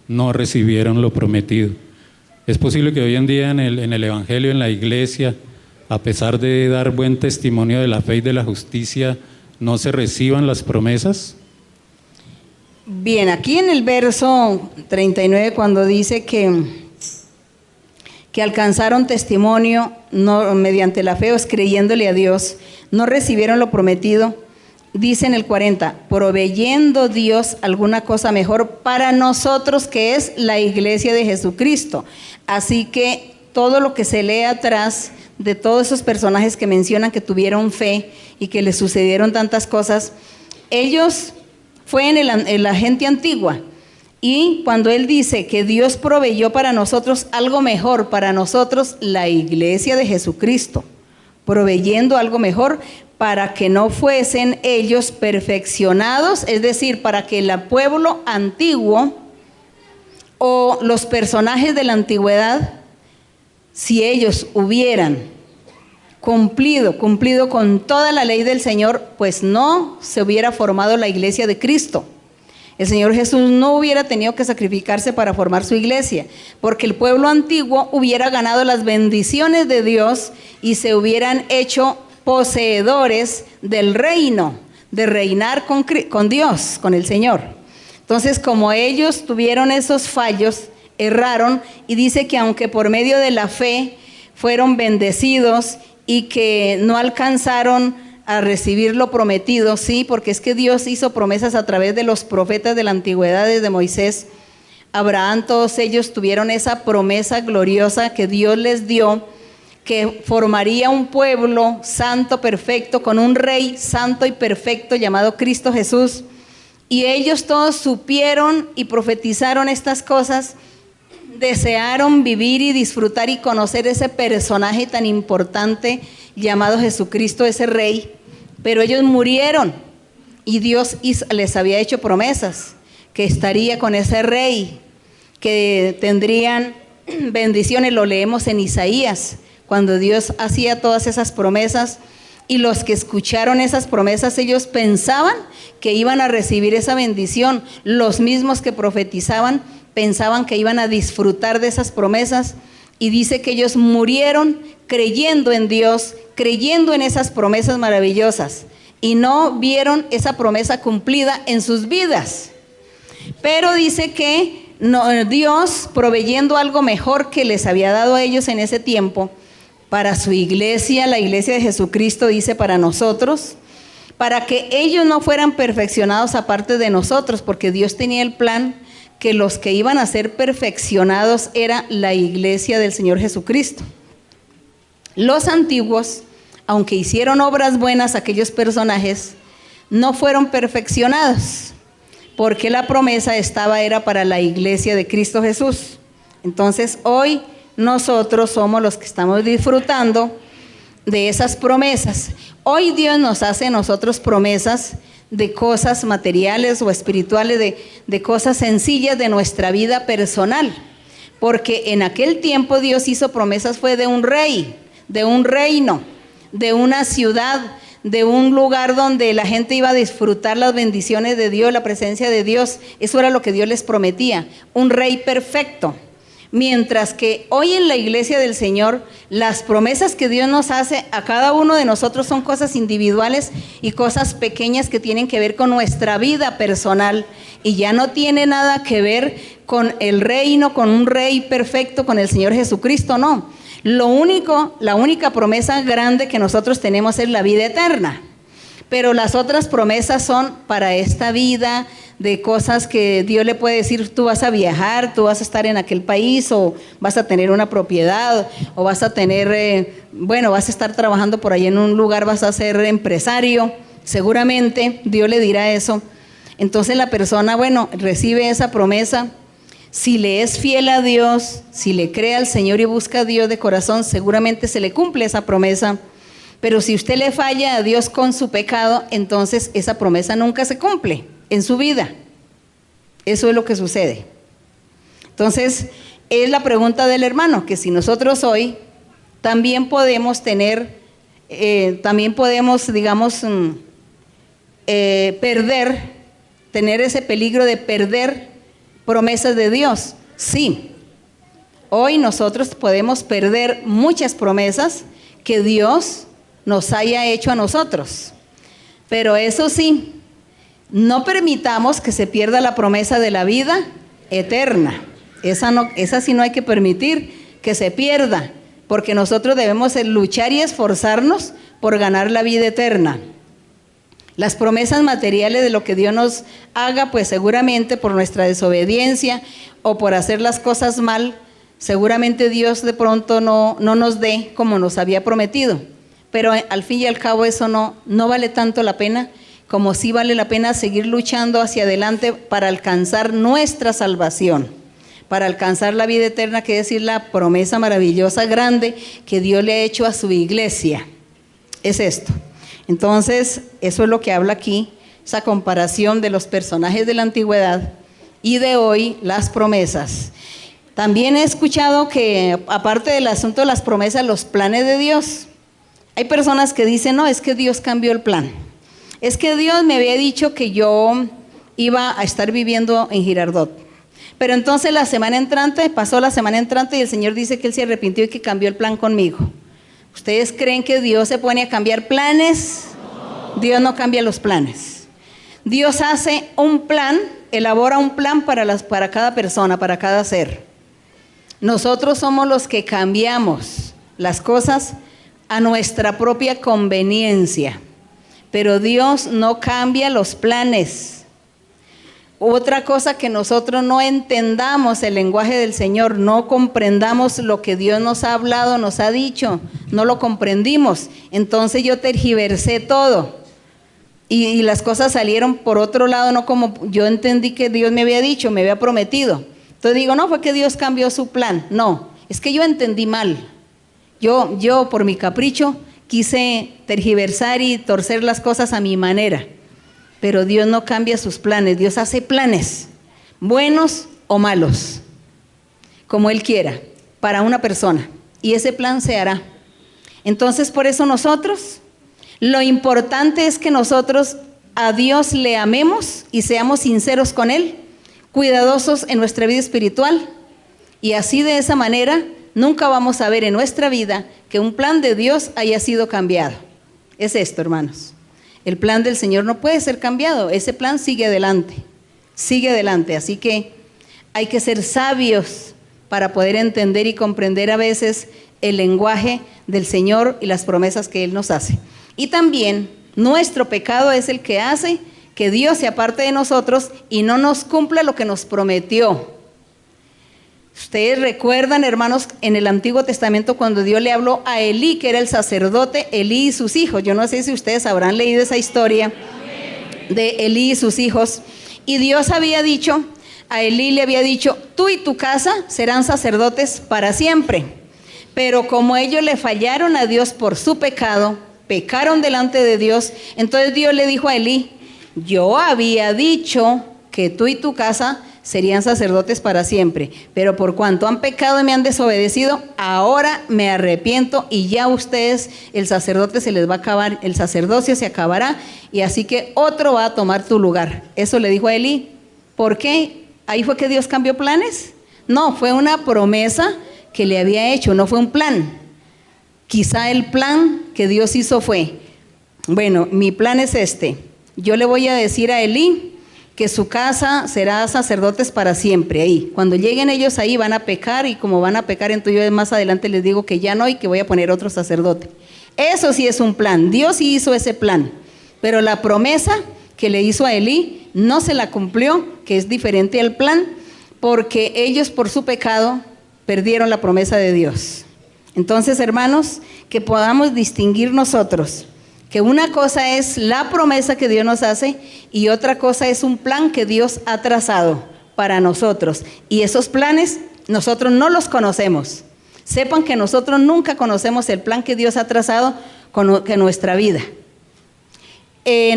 no recibieron lo prometido. Es posible que hoy en día en el Evangelio, en la iglesia, a pesar de dar buen testimonio de la fe y de la justicia, no se reciban las promesas. Bien, aquí en el verso 39, cuando dice que alcanzaron testimonio no, mediante la fe, creyéndole a Dios, no recibieron lo prometido, dice en el 40, proveyendo Dios alguna cosa mejor para nosotros, que es la iglesia de Jesucristo. Así que todo lo que se lee atrás de todos esos personajes que mencionan que tuvieron fe y que les sucedieron tantas cosas, ellos fue en la gente antigua. Y cuando él dice que Dios proveyó para nosotros algo mejor, para nosotros la iglesia de Jesucristo, proveyendo algo mejor para que no fuesen ellos perfeccionados, es decir, para que el pueblo antiguo o los personajes de la antigüedad, si ellos hubieran cumplido con toda la ley del Señor, pues no se hubiera formado la iglesia de Cristo. El Señor Jesús no hubiera tenido que sacrificarse para formar su iglesia, porque el pueblo antiguo hubiera ganado las bendiciones de Dios y se hubieran hecho poseedores del reino, de reinar con Dios, con el Señor. Entonces, como ellos tuvieron esos fallos, erraron, y dice que aunque por medio de la fe fueron bendecidos y que no alcanzaron a recibir lo prometido, sí, porque es que Dios hizo promesas a través de los profetas de la antigüedad, desde Moisés, Abraham, todos ellos tuvieron esa promesa gloriosa que Dios les dio, que formaría un pueblo santo, perfecto, con un rey santo y perfecto llamado Cristo Jesús. Y ellos todos supieron y profetizaron estas cosas, desearon vivir y disfrutar y conocer ese personaje tan importante llamado Jesucristo, ese rey, pero ellos murieron y Dios les había hecho promesas, que estaría con ese rey, que tendrían bendiciones. Lo leemos en Isaías, cuando Dios hacía todas esas promesas, y los que escucharon esas promesas, ellos pensaban que iban a recibir esa bendición. Los mismos que profetizaban pensaban que iban a disfrutar de esas promesas, y dice que ellos murieron creyendo en Dios, creyendo en esas promesas maravillosas, y no vieron esa promesa cumplida en sus vidas. Pero dice que Dios, proveyendo algo mejor que les había dado a ellos en ese tiempo, para su iglesia, la iglesia de Jesucristo, dice para nosotros, para que ellos no fueran perfeccionados aparte de nosotros, porque Dios tenía el plan que los que iban a ser perfeccionados era la iglesia del Señor Jesucristo. Los antiguos, aunque hicieron obras buenas, aquellos personajes no fueron perfeccionados, porque la promesa era para la iglesia de Cristo Jesús. Entonces hoy nosotros somos los que estamos disfrutando de esas promesas. Hoy Dios nos hace a nosotros promesas de cosas materiales o espirituales, de cosas sencillas de nuestra vida personal. Porque en aquel tiempo Dios hizo promesas, fue de un rey, de un reino, de una ciudad, de un lugar donde la gente iba a disfrutar las bendiciones de Dios, la presencia de Dios. Eso era lo que Dios les prometía, un rey perfecto. Mientras que hoy en la iglesia del Señor, las promesas que Dios nos hace a cada uno de nosotros son cosas individuales y cosas pequeñas que tienen que ver con nuestra vida personal y ya no tiene nada que ver con el reino, con un rey perfecto, con el Señor Jesucristo, no. La única promesa grande que nosotros tenemos es la vida eterna. Pero las otras promesas son para esta vida, de cosas que Dios le puede decir, tú vas a viajar, tú vas a estar en aquel país, o vas a tener una propiedad, o vas a tener, vas a estar trabajando por ahí en un lugar, vas a ser empresario, seguramente Dios le dirá eso. Entonces la persona, recibe esa promesa. Si le es fiel a Dios, si le cree al Señor y busca a Dios de corazón, seguramente se le cumple esa promesa. Pero si usted le falla a Dios con su pecado, entonces esa promesa nunca se cumple en su vida. Eso es lo que sucede. Entonces, es la pregunta del hermano, que si nosotros hoy también podemos tener, perder, tener ese peligro de perder promesas de Dios. Sí, hoy nosotros podemos perder muchas promesas que Dios nos haya hecho a nosotros. Pero eso sí, no permitamos que se pierda la promesa de la vida eterna. Esa sí no hay que permitir que se pierda, porque nosotros debemos luchar y esforzarnos por ganar la vida eterna. Las promesas materiales de lo que Dios nos haga, pues seguramente por nuestra desobediencia o por hacer las cosas mal, seguramente Dios de pronto no nos dé como nos había prometido. Pero al fin y al cabo eso no vale tanto la pena, como sí vale la pena seguir luchando hacia adelante para alcanzar nuestra salvación, para alcanzar la vida eterna, que es decir, la promesa maravillosa, grande, que Dios le ha hecho a su iglesia. Es esto. Entonces, eso es lo que habla aquí, esa comparación de los personajes de la antigüedad y de hoy, las promesas. También he escuchado que, aparte del asunto de las promesas, los planes de Dios. Hay personas que dicen, no, es que Dios cambió el plan. Es que Dios me había dicho que yo iba a estar viviendo en Girardot. Pero entonces pasó la semana entrante y el Señor dice que Él se arrepintió y que cambió el plan conmigo. ¿Ustedes creen que Dios se pone a cambiar planes? Dios no cambia los planes. Dios hace un plan, elabora un plan para cada persona, para cada ser. Nosotros somos los que cambiamos las cosas a nuestra propia conveniencia, pero Dios no cambia los planes. Otra cosa, que nosotros no entendamos el lenguaje del Señor, no comprendamos lo que Dios nos ha hablado, nos ha dicho, no lo comprendimos. Entonces yo tergiversé todo y las cosas salieron por otro lado, no como yo entendí que Dios me había dicho, me había prometido. Entonces digo, no, fue que Dios cambió su plan. No, es que yo entendí mal. Yo por mi capricho quise tergiversar y torcer las cosas a mi manera. Pero Dios no cambia sus planes. Dios hace planes, buenos o malos, como Él quiera, para una persona. Y ese plan se hará. Entonces, por eso nosotros, lo importante es que nosotros a Dios le amemos y seamos sinceros con Él, cuidadosos en nuestra vida espiritual. Y así, de esa manera, nunca vamos a ver en nuestra vida que un plan de Dios haya sido cambiado. Es esto, hermanos. El plan del Señor no puede ser cambiado. Ese plan sigue adelante. Sigue adelante. Así que hay que ser sabios para poder entender y comprender a veces el lenguaje del Señor y las promesas que Él nos hace. Y también nuestro pecado es el que hace que Dios se aparte de nosotros y no nos cumpla lo que nos prometió. Ustedes recuerdan, hermanos, en el Antiguo Testamento cuando Dios le habló a Elí, que era el sacerdote, Elí y sus hijos. Yo no sé si ustedes habrán leído esa historia de Elí y sus hijos. Y Dios había dicho, a Elí le había dicho, tú y tu casa serán sacerdotes para siempre. Pero como ellos le fallaron a Dios por su pecado, pecaron delante de Dios, entonces Dios le dijo a Elí: yo había dicho que tú y tu casa serían sacerdotes para siempre, pero por cuanto han pecado y me han desobedecido, ahora me arrepiento y ya ustedes, el sacerdote se les va a acabar, el sacerdocio se acabará, y así que otro va a tomar tu lugar. Eso le dijo a Elí. ¿Por qué? ¿Ahí fue que Dios cambió planes? No, fue una promesa que le había hecho, no fue un plan. Quizá el plan que Dios hizo fue: bueno, mi plan es este, yo le voy a decir a Elí que su casa será sacerdotes para siempre ahí. Cuando lleguen ellos ahí van a pecar, y como van a pecar, entonces yo más adelante les digo que ya no, y que voy a poner otro sacerdote. Eso sí es un plan, Dios sí hizo ese plan, pero la promesa que le hizo a Elí no se la cumplió, que es diferente al plan, porque ellos por su pecado perdieron la promesa de Dios. Entonces, hermanos, que podamos distinguir nosotros que una cosa es la promesa que Dios nos hace y otra cosa es un plan que Dios ha trazado para nosotros. Y esos planes nosotros no los conocemos. Sepan que nosotros nunca conocemos el plan que Dios ha trazado con nuestra vida.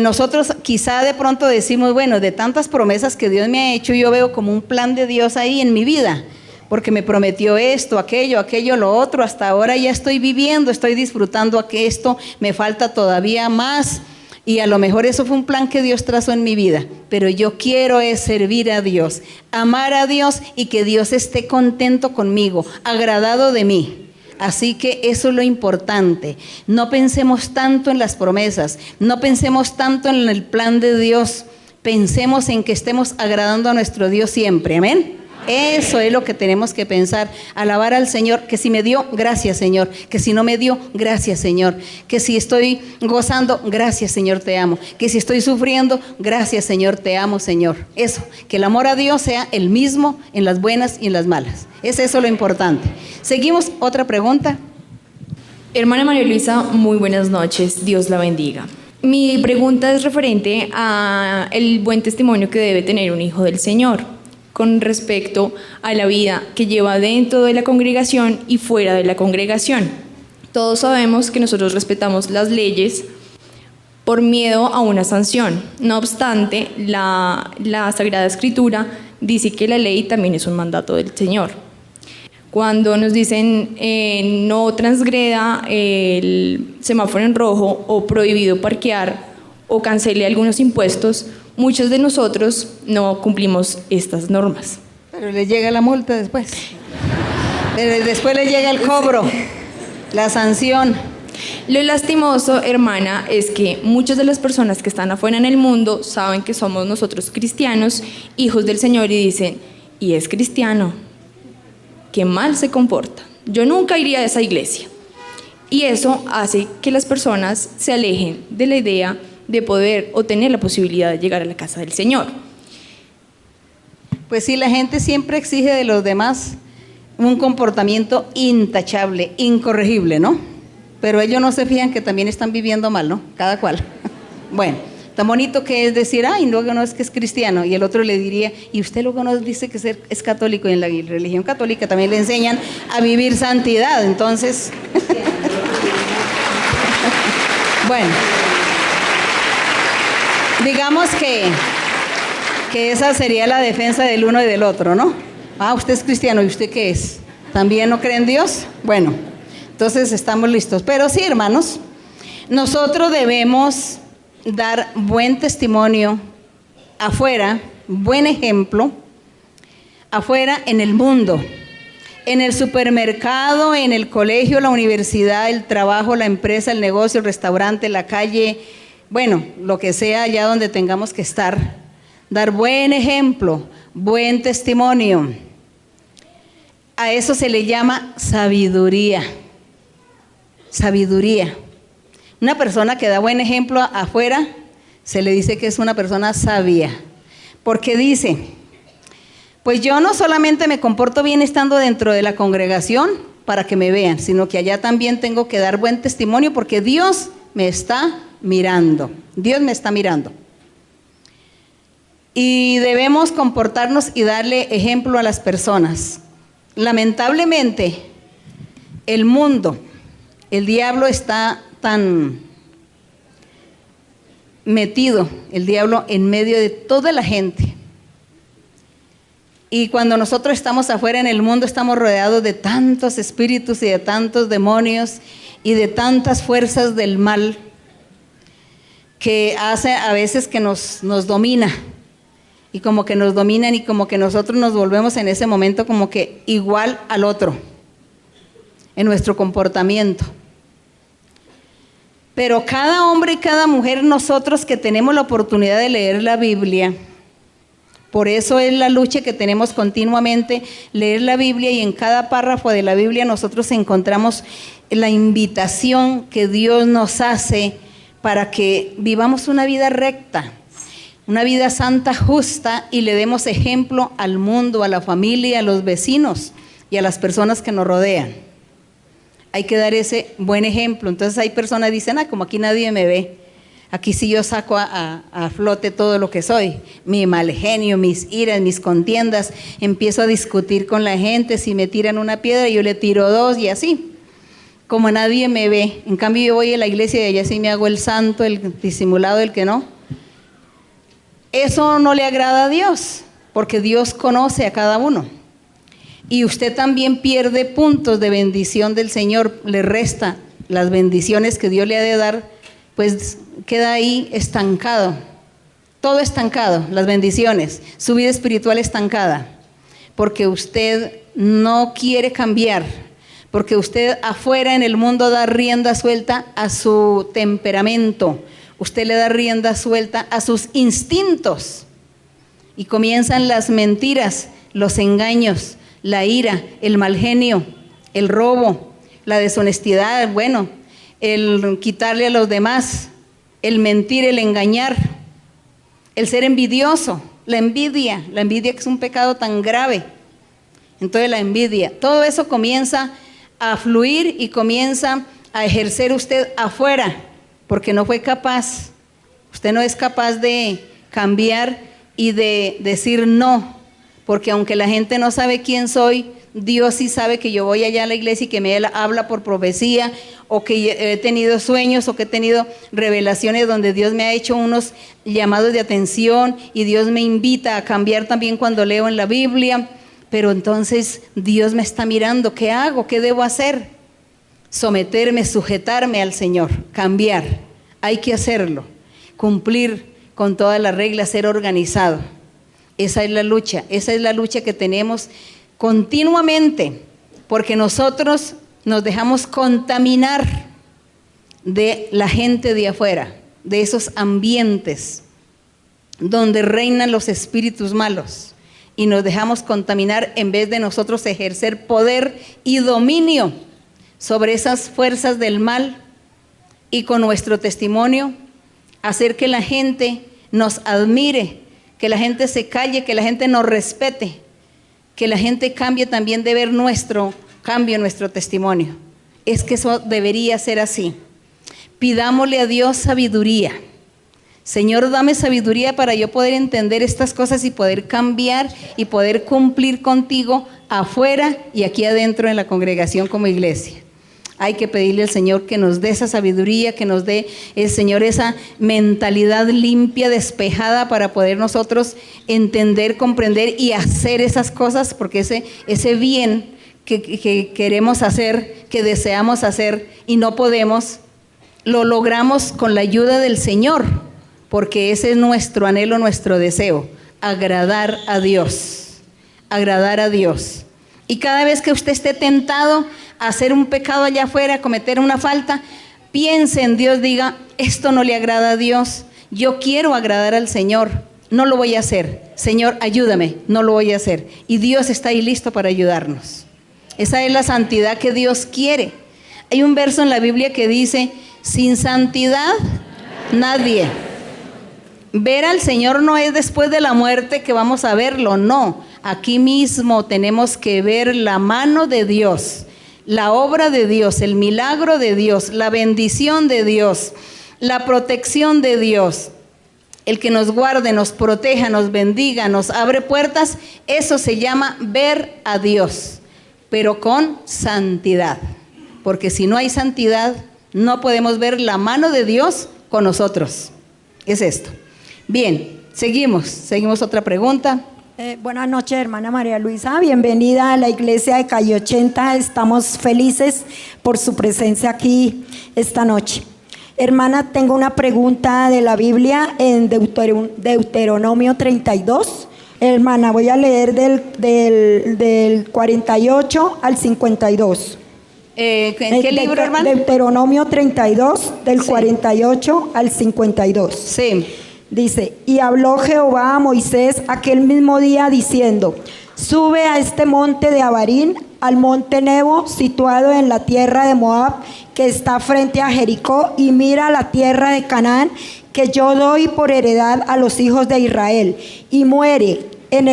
Nosotros quizá de pronto decimos: bueno, de tantas promesas que Dios me ha hecho, yo veo como un plan de Dios ahí en mi vida, porque me prometió esto, aquello, lo otro, hasta ahora ya estoy viviendo, estoy disfrutando que esto, me falta todavía más, y a lo mejor eso fue un plan que Dios trazó en mi vida, pero yo quiero es servir a Dios, amar a Dios y que Dios esté contento conmigo, agradado de mí. Así que eso es lo importante. No pensemos tanto en las promesas, no pensemos tanto en el plan de Dios, pensemos en que estemos agradando a nuestro Dios siempre, amén. Eso es lo que tenemos que pensar, alabar al Señor, que si me dio, gracias Señor, que si no me dio, gracias Señor, que si estoy gozando, gracias Señor, te amo, que si estoy sufriendo, gracias Señor, te amo Señor. Eso, que el amor a Dios sea el mismo en las buenas y en las malas. Es eso lo importante. Seguimos, otra pregunta. Hermana María Luisa, muy buenas noches, Dios la bendiga. Mi pregunta es referente a el buen testimonio que debe tener un hijo del Señor con respecto a la vida que lleva dentro de la congregación y fuera de la congregación. Todos sabemos que nosotros respetamos las leyes por miedo a una sanción. No obstante, la Sagrada Escritura dice que la ley también es un mandato del Señor. Cuando nos dicen no transgreda el semáforo en rojo, o prohibido parquear, o cancele algunos impuestos, muchos de nosotros no cumplimos estas normas. Pero le llega la multa después. Pero después le llega el cobro, la sanción. Lo lastimoso, hermana, es que muchas de las personas que están afuera en el mundo saben que somos nosotros cristianos, hijos del Señor, y dicen: y es cristiano, qué mal se comporta, yo nunca iría a esa iglesia. Y eso hace que las personas se alejen de la idea de poder o tener la posibilidad de llegar a la casa del Señor. Pues sí, la gente siempre exige de los demás un comportamiento intachable, incorregible, ¿no? Pero ellos no se fijan que también están viviendo mal, ¿no? Cada cual. Bueno, tan bonito que es decir: ay, luego no, es que es cristiano, y el otro le diría: y usted luego nos dice que es católico, y en la religión católica también le enseñan a vivir santidad. Entonces, bueno, digamos que esa sería la defensa del uno y del otro, ¿no? Ah, usted es cristiano, ¿y usted qué es? ¿También no cree en Dios? Bueno, entonces estamos listos. Pero sí, hermanos, nosotros debemos dar buen testimonio afuera, buen ejemplo, afuera en el mundo, en el supermercado, en el colegio, la universidad, el trabajo, la empresa, el negocio, el restaurante, la calle, bueno, lo que sea allá donde tengamos que estar. Dar buen ejemplo, buen testimonio. A eso se le llama sabiduría. Sabiduría. Una persona que da buen ejemplo afuera, se le dice que es una persona sabia. Porque dice: pues yo no solamente me comporto bien estando dentro de la congregación para que me vean, sino que allá también tengo que dar buen testimonio, porque Dios me está mirando. Dios me está mirando. Y debemos comportarnos y darle ejemplo a las personas. Lamentablemente, el mundo, el diablo está tan metido, el diablo en medio de toda la gente. Y cuando nosotros estamos afuera en el mundo, estamos rodeados de tantos espíritus y de tantos demonios y de tantas fuerzas del mal que hace a veces que nos domina. Y como que nos dominan y como que nosotros nos volvemos en ese momento como que igual al otro en nuestro comportamiento. Pero cada hombre y cada mujer, nosotros que tenemos la oportunidad de leer la Biblia, por eso es la lucha que tenemos continuamente, leer la Biblia, y en cada párrafo de la Biblia nosotros encontramos la invitación que Dios nos hace para que vivamos una vida recta, una vida santa, justa, y le demos ejemplo al mundo, a la familia, a los vecinos y a las personas que nos rodean. Hay que dar ese buen ejemplo. Entonces hay personas que dicen, como aquí nadie me ve, aquí sí yo saco a flote todo lo que soy, mi mal genio, mis iras, mis contiendas, empiezo a discutir con la gente, si me tiran una piedra yo le tiro dos, y así, como nadie me ve. En cambio yo voy a la iglesia y allá sí me hago el santo, el disimulado, el que no. Eso no le agrada a Dios, porque Dios conoce a cada uno. Y usted también pierde puntos de bendición del Señor, le resta las bendiciones que Dios le ha de dar, pues queda ahí estancado, todo estancado, las bendiciones, su vida espiritual estancada, porque usted no quiere cambiar, porque usted afuera en el mundo da rienda suelta a su temperamento, usted le da rienda suelta a sus instintos, y comienzan las mentiras, los engaños, la ira, el mal genio, el robo, la deshonestidad, el quitarle a los demás, el mentir, el engañar, el ser envidioso, la envidia que es un pecado tan grave. Entonces la envidia, todo eso comienza a fluir y comienza a ejercer usted afuera, porque no fue capaz, usted no es capaz de cambiar y de decir no, porque aunque la gente no sabe quién soy, Dios sí sabe que yo voy allá a la iglesia y que me habla por profecía, o que he tenido sueños, o que he tenido revelaciones donde Dios me ha hecho unos llamados de atención y Dios me invita a cambiar también cuando leo en la Biblia. Pero entonces Dios me está mirando, ¿qué hago? ¿Qué debo hacer? Someterme, sujetarme al Señor, cambiar. Hay que hacerlo, cumplir con todas las reglas, ser organizado. Esa es la lucha que tenemos continuamente, porque nosotros nos dejamos contaminar de la gente de afuera, de esos ambientes donde reinan los espíritus malos, y nos dejamos contaminar en vez de nosotros ejercer poder y dominio sobre esas fuerzas del mal, y con nuestro testimonio hacer que la gente nos admire, que la gente se calle, que la gente nos respete, que la gente cambie también de ver nuestro cambio, nuestro testimonio. Es que eso debería ser así. Pidámosle a Dios sabiduría. Señor, dame sabiduría para yo poder entender estas cosas y poder cambiar y poder cumplir contigo afuera y aquí adentro en la congregación como iglesia. Hay que pedirle al Señor que nos dé esa sabiduría, que nos dé el Señor esa mentalidad limpia, despejada, para poder nosotros entender, comprender y hacer esas cosas, porque ese bien que queremos hacer, que deseamos hacer y no podemos, lo logramos con la ayuda del Señor, porque ese es nuestro anhelo, nuestro deseo, agradar a Dios, agradar a Dios. Y cada vez que usted esté tentado a hacer un pecado allá afuera, a cometer una falta, piense en Dios, diga, esto no le agrada a Dios, yo quiero agradar al Señor, no lo voy a hacer, Señor, ayúdame, no lo voy a hacer. Y Dios está ahí listo para ayudarnos. Esa es la santidad que Dios quiere. Hay un verso en la Biblia que dice, sin santidad, nadie. Ver al Señor no es después de la muerte que vamos a verlo, no. Aquí mismo tenemos que ver la mano de Dios, la obra de Dios, el milagro de Dios, la bendición de Dios, la protección de Dios. El que nos guarde, nos proteja, nos bendiga, nos abre puertas, eso se llama ver a Dios, pero con santidad. porque si no hay santidad, no podemos ver la mano de Dios con nosotros. Es esto. Bien, seguimos otra pregunta. Buenas noches, hermana María Luisa, bienvenida a la iglesia de Calle 80, estamos felices por su presencia aquí esta noche. Hermana, tengo una pregunta de la Biblia en Deuteronomio 32. Hermana, voy a leer del 48 al 52. ¿En qué libro, hermana? Deuteronomio 32, del 48 al 52. Sí. Dice, y habló Jehová a Moisés aquel mismo día diciendo, sube a este monte de Abarín, al monte Nebo, situado en la tierra de Moab, que está frente a Jericó, y mira la tierra de Canaán, que yo doy por heredad a los hijos de Israel, y muere en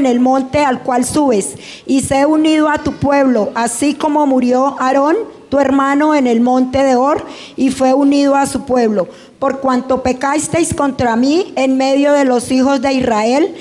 el monte al cual subes, y sé unido a tu pueblo, así como murió Aarón, tu hermano, en el monte de Hor, y fue unido a su pueblo. Por cuanto pecasteis contra mí en medio de los hijos de Israel,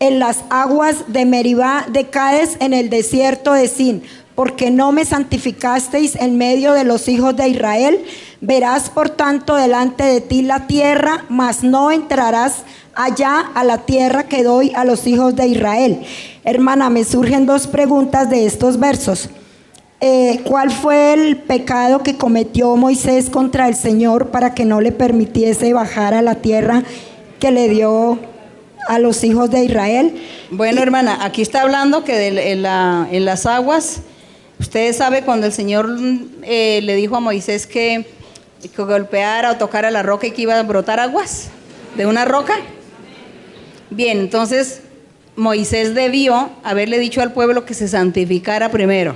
en las aguas de Meribá de Cades, en el desierto de Sin, porque no me santificasteis en medio de los hijos de Israel, verás por tanto delante de ti la tierra, mas no entrarás allá a la tierra que doy a los hijos de Israel. Hermana, me surgen dos preguntas de estos versos. ¿Cuál fue el pecado que cometió Moisés contra el Señor para que no le permitiese bajar a la tierra que le dio a los hijos de Israel? Bueno, hermana, aquí está hablando que en las aguas, ustedes saben cuando el Señor le dijo a Moisés que golpeara o tocara la roca y que iba a brotar aguas de una roca. Bien, entonces Moisés debió haberle dicho al pueblo que se santificara primero,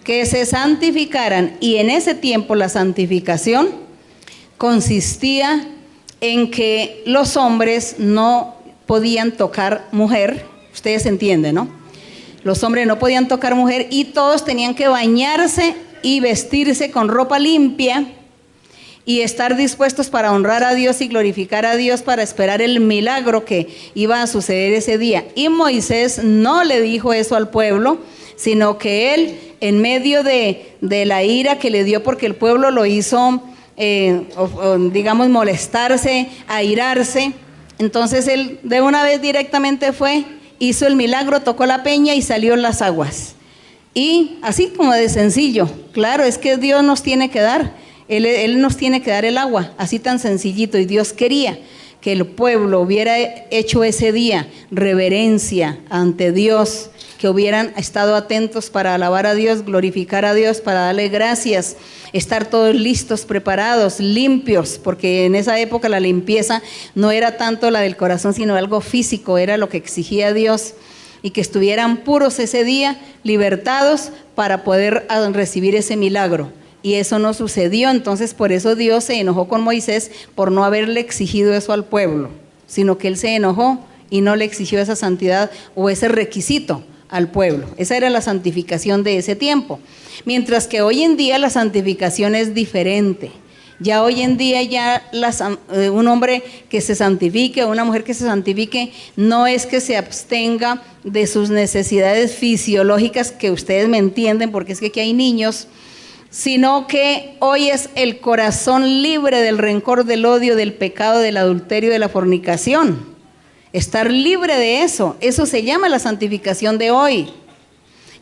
que se santificaran, y en ese tiempo la santificación consistía en que los hombres no podían tocar mujer. Ustedes entienden, ¿no? Los hombres no podían tocar mujer y todos tenían que bañarse y vestirse con ropa limpia y estar dispuestos para honrar a Dios y glorificar a Dios, para esperar el milagro que iba a suceder ese día. Y Moisés no le dijo eso al pueblo, sino que él, en medio de la ira que le dio porque el pueblo lo hizo, digamos, molestarse, airarse, entonces él de una vez directamente hizo el milagro, tocó la peña y salió en las aguas. Y así como de sencillo, claro, es que Dios nos tiene que dar, Él nos tiene que dar el agua, así tan sencillito, y Dios quería que el pueblo hubiera hecho ese día reverencia ante Dios, que hubieran estado atentos para alabar a Dios, glorificar a Dios, para darle gracias, estar todos listos, preparados, limpios, porque en esa época la limpieza no era tanto la del corazón, sino algo físico, era lo que exigía Dios, y que estuvieran puros ese día, libertados para poder recibir ese milagro. Y eso no sucedió, entonces por eso Dios se enojó con Moisés por no haberle exigido eso al pueblo, sino que él se enojó y no le exigió esa santidad o ese requisito al pueblo. Esa era la santificación de ese tiempo. Mientras que hoy en día la santificación es diferente. Ya hoy en día un hombre que se santifique o una mujer que se santifique no es que se abstenga de sus necesidades fisiológicas, que ustedes me entienden porque es que aquí hay niños, sino que hoy es el corazón libre del rencor, del odio, del pecado, del adulterio, de la fornicación. Estar libre de eso se llama la santificación de hoy.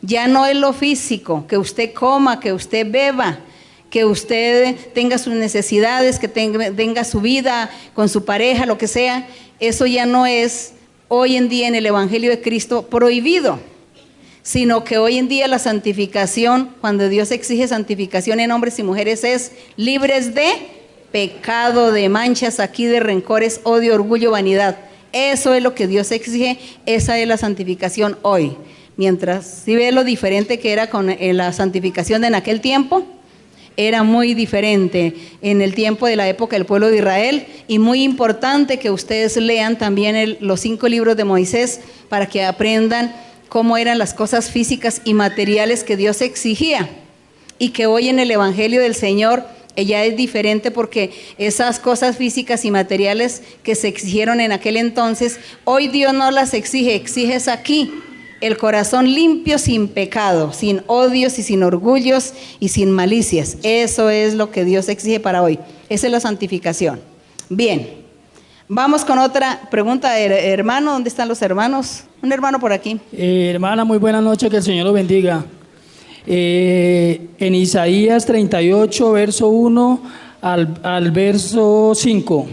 Ya no es lo físico, que usted coma, que usted beba, que usted tenga sus necesidades, que tenga su vida con su pareja, lo que sea. Eso ya no es hoy en día en el Evangelio de Cristo prohibido, sino que hoy en día la santificación, cuando Dios exige santificación en hombres y mujeres, es libres de pecado, de manchas aquí, de rencores, odio, orgullo, vanidad. Eso es lo que Dios exige, esa es la santificación hoy. Mientras, si ve lo diferente que era con la santificación en aquel tiempo, era muy diferente en el tiempo de la época del pueblo de Israel, y muy importante que ustedes lean también los 5 libros de Moisés para que aprendan cómo eran las cosas físicas y materiales que Dios exigía, y que hoy en el Evangelio del Señor ella es diferente, porque esas cosas físicas y materiales que se exigieron en aquel entonces, hoy Dios no las exige, exiges aquí, el corazón limpio, sin pecado, sin odios y sin orgullos y sin malicias. Eso es lo que Dios exige para hoy. Esa es la santificación. Bien, vamos con otra pregunta. Hermano, ¿dónde están los hermanos? Un hermano por aquí. Hermana, muy buenas noches, que el Señor los bendiga. En Isaías 38, verso 1 al verso 5.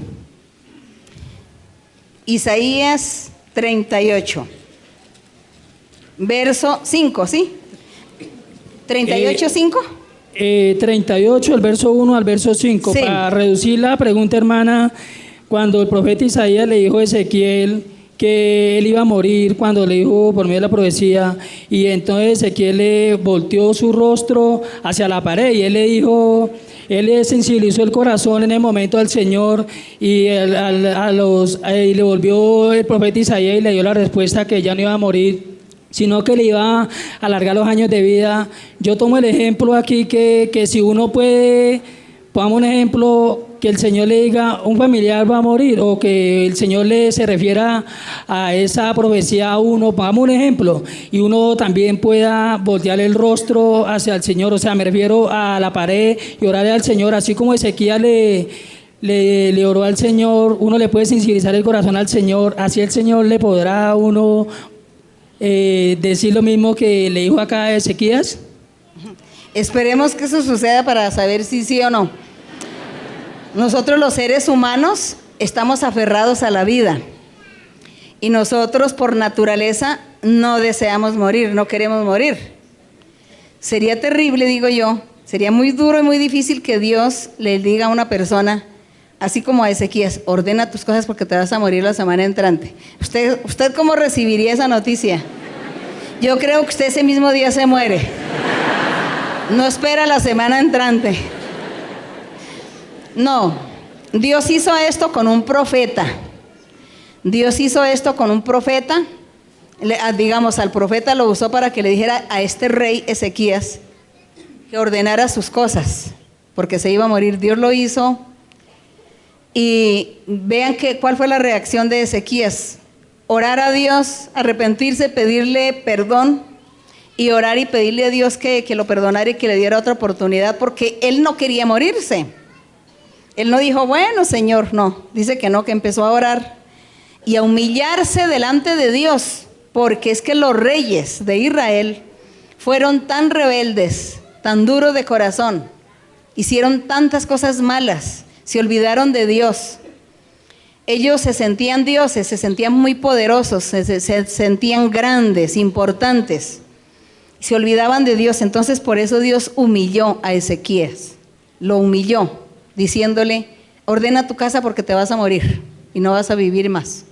Isaías 38, verso 5, ¿sí? 38, 5. 38, el verso 1 al verso 5. Sí. Para reducir la pregunta, hermana, cuando el profeta Isaías le dijo a Ezequiel que él iba a morir, cuando le dijo por medio de la profecía, y entonces Ezequiel le volteó su rostro hacia la pared y él le dijo, él le sensibilizó el corazón en el momento al Señor, y le volvió el profeta Isaías y le dio la respuesta que ya no iba a morir, sino que le iba a alargar los años de vida. Yo tomo el ejemplo aquí que si uno puede, pongamos un ejemplo, que el Señor le diga un familiar va a morir, o que el Señor se refiera a esa profecía a uno, pongamos un ejemplo, y uno también pueda voltear el rostro hacia el Señor. O sea, me refiero a la pared y orarle al Señor, así como Ezequiel le oró al Señor. Uno le puede sensibilizar el corazón al Señor, así el Señor le podrá a uno decir lo mismo que le dijo acá a Ezequías. Esperemos que eso suceda para saber si sí o no. Nosotros los seres humanos estamos aferrados a la vida y nosotros por naturaleza no deseamos morir, no queremos morir. Sería terrible, digo yo, sería muy duro y muy difícil que Dios le diga a una persona, así como a Ezequías, ordena tus cosas porque te vas a morir la semana entrante. ¿Usted cómo recibiría esa noticia? Yo creo que usted ese mismo día se muere. No espera la semana entrante. No, Dios hizo esto con un profeta. Dios hizo esto con un profeta. Digamos, al profeta lo usó para que le dijera a este rey Ezequías que ordenara sus cosas, porque se iba a morir. Dios lo hizo. Y vean cuál fue la reacción de Ezequías. Orar a Dios, arrepentirse, pedirle perdón, y orar y pedirle a Dios que lo perdonara y que le diera otra oportunidad, porque él no quería morirse. Él no dijo, bueno, Señor, no. Dice que no, que empezó a orar y a humillarse delante de Dios, porque es que los reyes de Israel fueron tan rebeldes, tan duros de corazón, hicieron tantas cosas malas, se olvidaron de Dios. Ellos se sentían dioses, se sentían muy poderosos, se sentían grandes, importantes, se olvidaban de Dios. Entonces por eso Dios humilló a Ezequías, lo humilló, diciéndole, ordena tu casa porque te vas a morir y no vas a vivir más.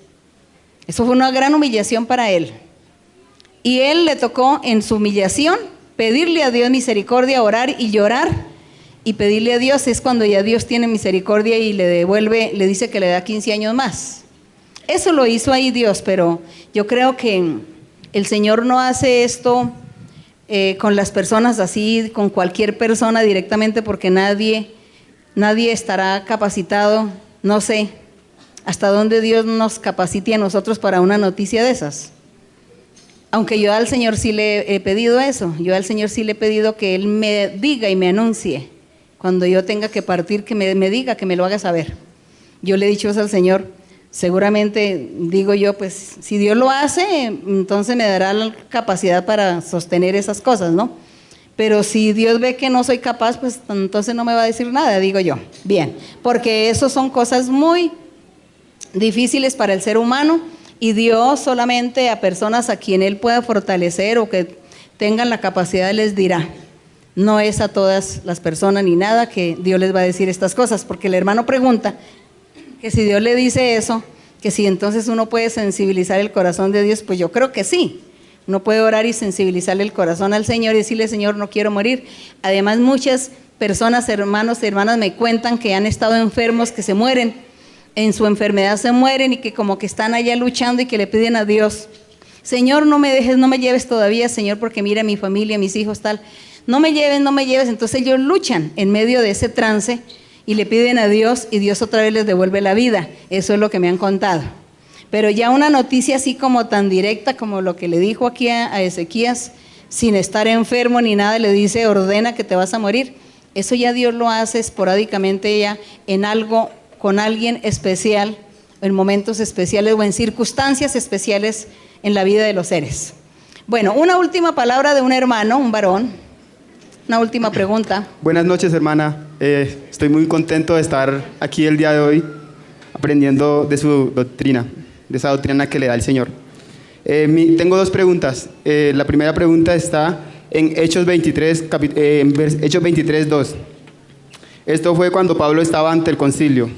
Eso fue una gran humillación para él. Y él le tocó en su humillación pedirle a Dios misericordia, orar y llorar y pedirle a Dios. Es cuando ya Dios tiene misericordia y le devuelve, le dice que le da 15 años más. Eso lo hizo ahí Dios, pero yo creo que el Señor no hace esto con las personas así, con cualquier persona directamente, porque nadie estará capacitado, no sé hasta dónde Dios nos capacite a nosotros para una noticia de esas. Aunque yo al Señor sí le he pedido eso, yo al Señor sí le he pedido que Él me diga y me anuncie, cuando yo tenga que partir, que me diga, que me lo haga saber. Yo le he dicho eso al Señor, seguramente digo yo, pues si Dios lo hace, entonces me dará la capacidad para sostener esas cosas, ¿no? Pero si Dios ve que no soy capaz, pues entonces no me va a decir nada, digo yo. Bien, porque eso son cosas muy difíciles para el ser humano, y Dios solamente a personas a quien Él pueda fortalecer o que tengan la capacidad les dirá. No es a todas las personas ni nada que Dios les va a decir estas cosas, porque el hermano pregunta que si Dios le dice eso, que si entonces uno puede sensibilizar el corazón de Dios. Pues yo creo que sí. Uno puede orar y sensibilizarle el corazón al Señor y decirle, Señor, no quiero morir. Además, muchas personas, hermanos y hermanas, me cuentan que han estado enfermos, que se mueren, en su enfermedad se mueren, y que como que están allá luchando y que le piden a Dios, Señor, no me dejes, no me lleves todavía, Señor, porque mira mi familia, mis hijos, tal. No me lleves, no me lleves. Entonces ellos luchan en medio de ese trance y le piden a Dios, y Dios otra vez les devuelve la vida. Eso es lo que me han contado. Pero ya una noticia así como tan directa como lo que le dijo aquí a Ezequías, sin estar enfermo ni nada, le dice, ordena que te vas a morir. Eso ya Dios lo hace esporádicamente ya en algo, con alguien especial, en momentos especiales o en circunstancias especiales en la vida de los seres. Bueno, una última palabra de un hermano, un varón. Una última pregunta. Buenas noches, hermana. Estoy muy contento de estar aquí el día de hoy aprendiendo de su doctrina, de esa doctrina que le da el Señor. Tengo dos preguntas. La primera pregunta está en Hechos 23, Hechos 23, 2. Esto fue cuando Pablo estaba ante el concilio.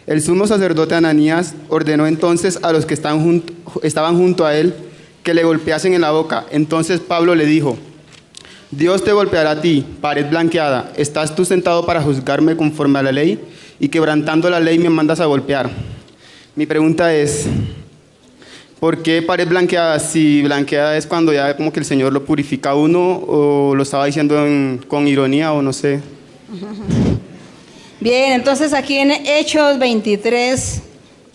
El sumo sacerdote Ananías ordenó entonces a los que estaban junto a él que le golpeasen en la boca. Entonces Pablo le dijo: Dios te golpeará a ti, pared blanqueada. ¿Estás tú sentado para juzgarme conforme a la ley? Y quebrantando la ley me mandas a golpear. Mi pregunta es, ¿por qué pared blanqueada? Si blanqueada es cuando ya como que el Señor lo purifica a uno, o lo estaba diciendo con ironía, o no sé. Bien, entonces aquí en Hechos 23,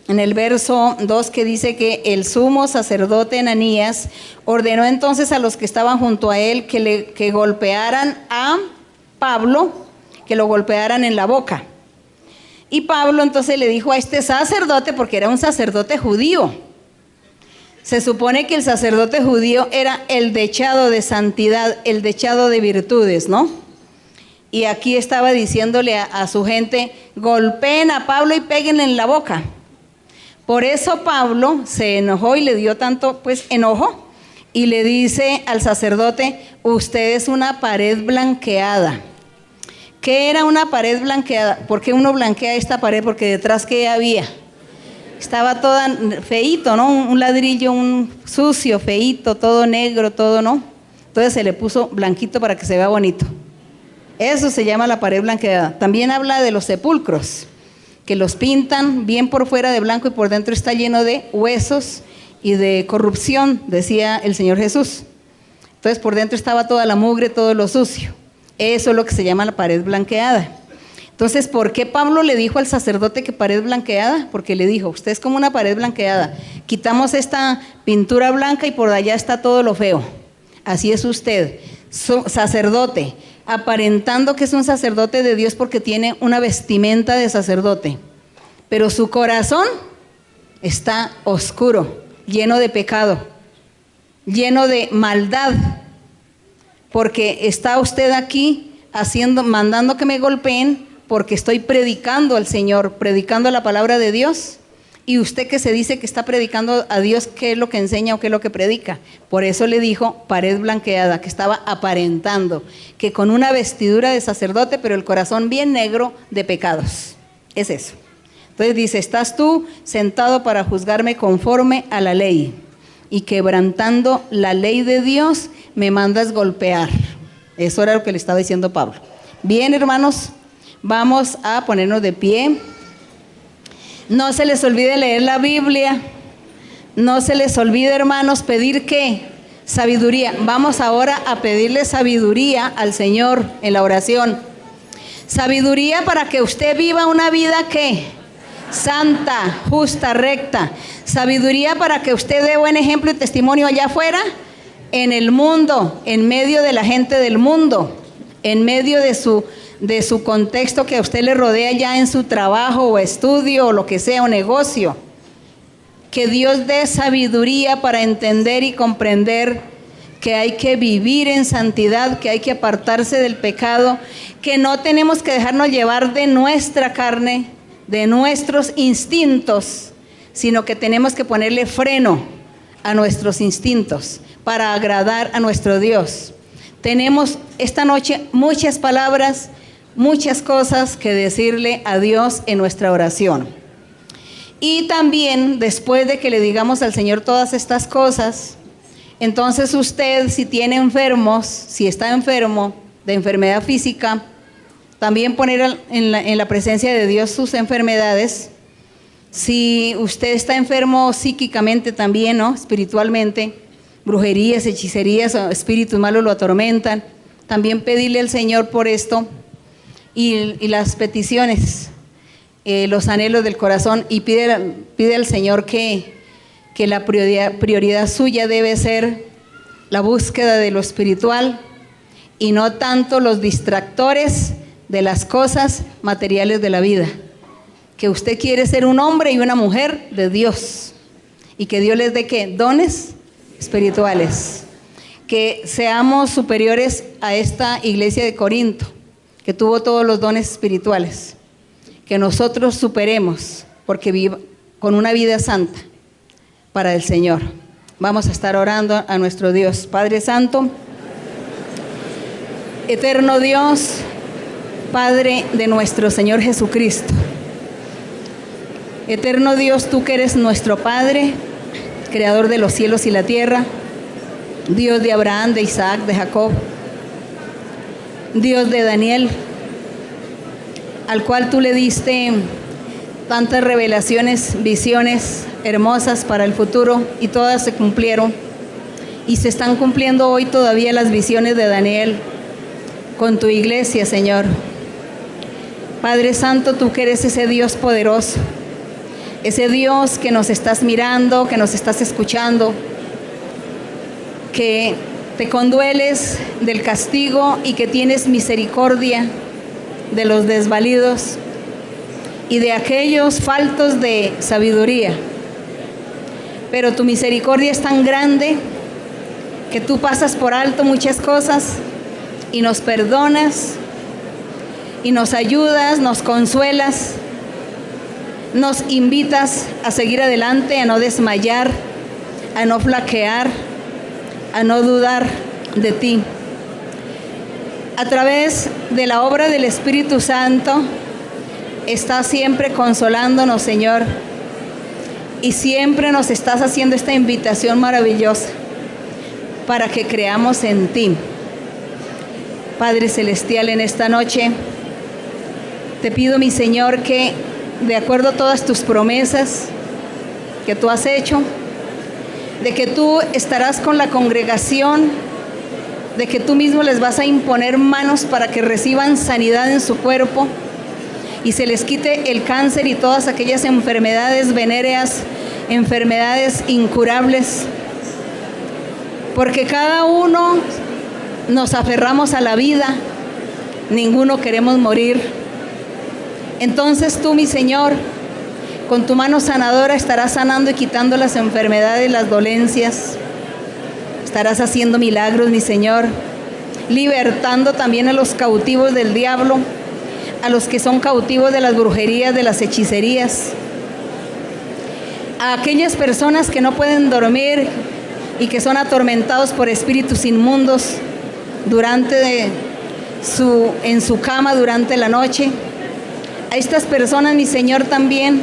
en el verso 2, que dice que el sumo sacerdote Ananías ordenó entonces a los que estaban junto a él que golpearan a Pablo, que lo golpearan en la boca. Y Pablo entonces le dijo a este sacerdote, porque era un sacerdote judío. Se supone que el sacerdote judío era el dechado de santidad, el dechado de virtudes, ¿no? Y aquí estaba diciéndole a su gente, golpeen a Pablo y péguenle en la boca. Por eso Pablo se enojó y le dio tanto, pues, enojo, y le dice al sacerdote, usted es una pared blanqueada. ¿Qué era una pared blanqueada? ¿Por qué uno blanquea esta pared? Porque detrás, ¿qué había? Estaba toda feíto, ¿no? Un ladrillo, un sucio, feíto, todo negro, todo, ¿no? Entonces se le puso blanquito para que se vea bonito. Eso se llama la pared blanqueada. También habla de los sepulcros, que los pintan bien por fuera de blanco y por dentro está lleno de huesos y de corrupción, decía el Señor Jesús. Entonces por dentro estaba toda la mugre, todo lo sucio. Eso es lo que se llama la pared blanqueada. Entonces, ¿por qué Pablo le dijo al sacerdote que pared blanqueada? Porque le dijo, usted es como una pared blanqueada. Quitamos esta pintura blanca y por allá está todo lo feo. Así es usted, sacerdote, aparentando que es un sacerdote de Dios porque tiene una vestimenta de sacerdote. Pero su corazón está oscuro, lleno de pecado, lleno de maldad. Porque está usted aquí mandando que me golpeen porque estoy predicando al Señor, predicando la palabra de Dios. Y usted que se dice que está predicando a Dios, ¿qué es lo que enseña o qué es lo que predica? Por eso le dijo pared blanqueada, que estaba aparentando, que con una vestidura de sacerdote, pero el corazón bien negro de pecados. Es eso. Entonces dice, estás tú sentado para juzgarme conforme a la ley, y quebrantando la ley de Dios, me mandas golpear. Eso era lo que le estaba diciendo Pablo. Bien, hermanos, vamos a ponernos de pie. No se les olvide leer la Biblia. No se les olvide, hermanos, pedir ¿qué? Sabiduría. Vamos ahora a pedirle sabiduría al Señor en la oración. Sabiduría para que usted viva una vida ¿qué? Santa, justa, recta. Sabiduría para que usted dé buen ejemplo y testimonio allá afuera, en el mundo, en medio de la gente del mundo, en medio de su contexto que a usted le rodea ya en su trabajo o estudio o lo que sea, o negocio. Que Dios dé sabiduría para entender y comprender que hay que vivir en santidad, que hay que apartarse del pecado, que no tenemos que dejarnos llevar de nuestra carne, de nuestros instintos, sino que tenemos que ponerle freno a nuestros instintos para agradar a nuestro Dios. Tenemos esta noche muchas palabras, muchas cosas que decirle a Dios en nuestra oración. Y también, después de que le digamos al Señor todas estas cosas, entonces usted, si tiene enfermos, si está enfermo de enfermedad física, también poner en la presencia de Dios sus enfermedades. Si usted está enfermo psíquicamente también, ¿no? Espiritualmente, brujerías, hechicerías, espíritus malos lo atormentan, también pedirle al Señor por esto y las peticiones. los anhelos del corazón y pide al Señor que la prioridad suya debe ser la búsqueda de lo espiritual y no tanto los distractores de las cosas materiales de la vida. Que usted quiere ser un hombre y una mujer de Dios y que Dios les dé ¿qué? Dones espirituales. Que seamos superiores a esta iglesia de Corinto, que tuvo todos los dones espirituales. Que nosotros superemos, porque con una vida santa para el Señor. Vamos a estar orando a nuestro Dios. Padre Santo, eterno Dios, Padre de nuestro Señor Jesucristo. Eterno Dios, tú que eres nuestro Padre, creador de los cielos y la tierra, Dios de Abraham, de Isaac, de Jacob, Dios de Daniel, al cual tú le diste tantas revelaciones, visiones hermosas para el futuro, y todas se cumplieron, y se están cumpliendo hoy todavía las visiones de Daniel con tu iglesia, Señor. Padre Santo, tú que eres ese Dios poderoso, ese Dios que nos estás mirando, que nos estás escuchando, que te condueles del castigo y que tienes misericordia de los desvalidos y de aquellos faltos de sabiduría. Pero tu misericordia es tan grande que tú pasas por alto muchas cosas y nos perdonas y nos ayudas, nos consuelas, nos invitas a seguir adelante, a no desmayar, a no flaquear, a no dudar de ti. A través de la obra del Espíritu Santo, estás siempre consolándonos, Señor, y siempre nos estás haciendo esta invitación maravillosa para que creamos en ti. Padre Celestial, en esta noche te pido, mi Señor, que de acuerdo a todas tus promesas que tú has hecho, de que tú estarás con la congregación, de que tú mismo les vas a imponer manos para que reciban sanidad en su cuerpo y se les quite el cáncer y todas aquellas enfermedades venéreas, enfermedades incurables, porque cada uno nos aferramos a la vida, ninguno queremos morir. Entonces tú, mi Señor, con tu mano sanadora estarás sanando y quitando las enfermedades, las dolencias. Estarás haciendo milagros, mi Señor, libertando también a los cautivos del diablo, a los que son cautivos de las brujerías, de las hechicerías, a aquellas personas que no pueden dormir y que son atormentados por espíritus inmundos en su cama durante la noche. A estas personas, mi Señor, también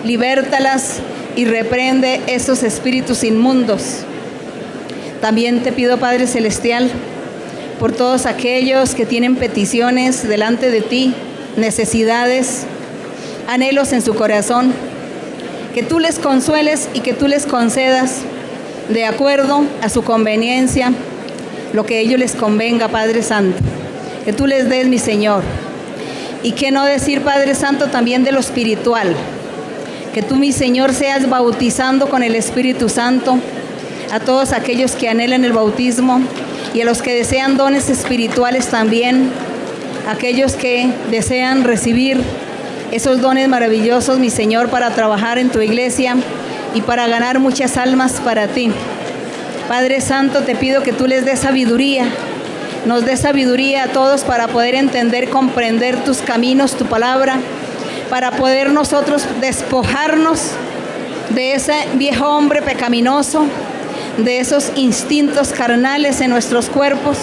libértalas y reprende esos espíritus inmundos. También te pido, Padre Celestial, por todos aquellos que tienen peticiones delante de ti, necesidades, anhelos en su corazón, que tú les consueles y que tú les concedas de acuerdo a su conveniencia, lo que a ellos les convenga, Padre Santo. Que tú les des, mi Señor. Y que no decir, Padre Santo, también de lo espiritual. Que tú, mi Señor, seas bautizando con el Espíritu Santo a todos aquellos que anhelan el bautismo y a los que desean dones espirituales también, aquellos que desean recibir esos dones maravillosos, mi Señor, para trabajar en tu iglesia y para ganar muchas almas para ti. Padre Santo, te pido que tú les des sabiduría, nos des sabiduría a todos para poder entender, comprender tus caminos, tu palabra, para poder nosotros despojarnos de ese viejo hombre pecaminoso, de esos instintos carnales en nuestros cuerpos,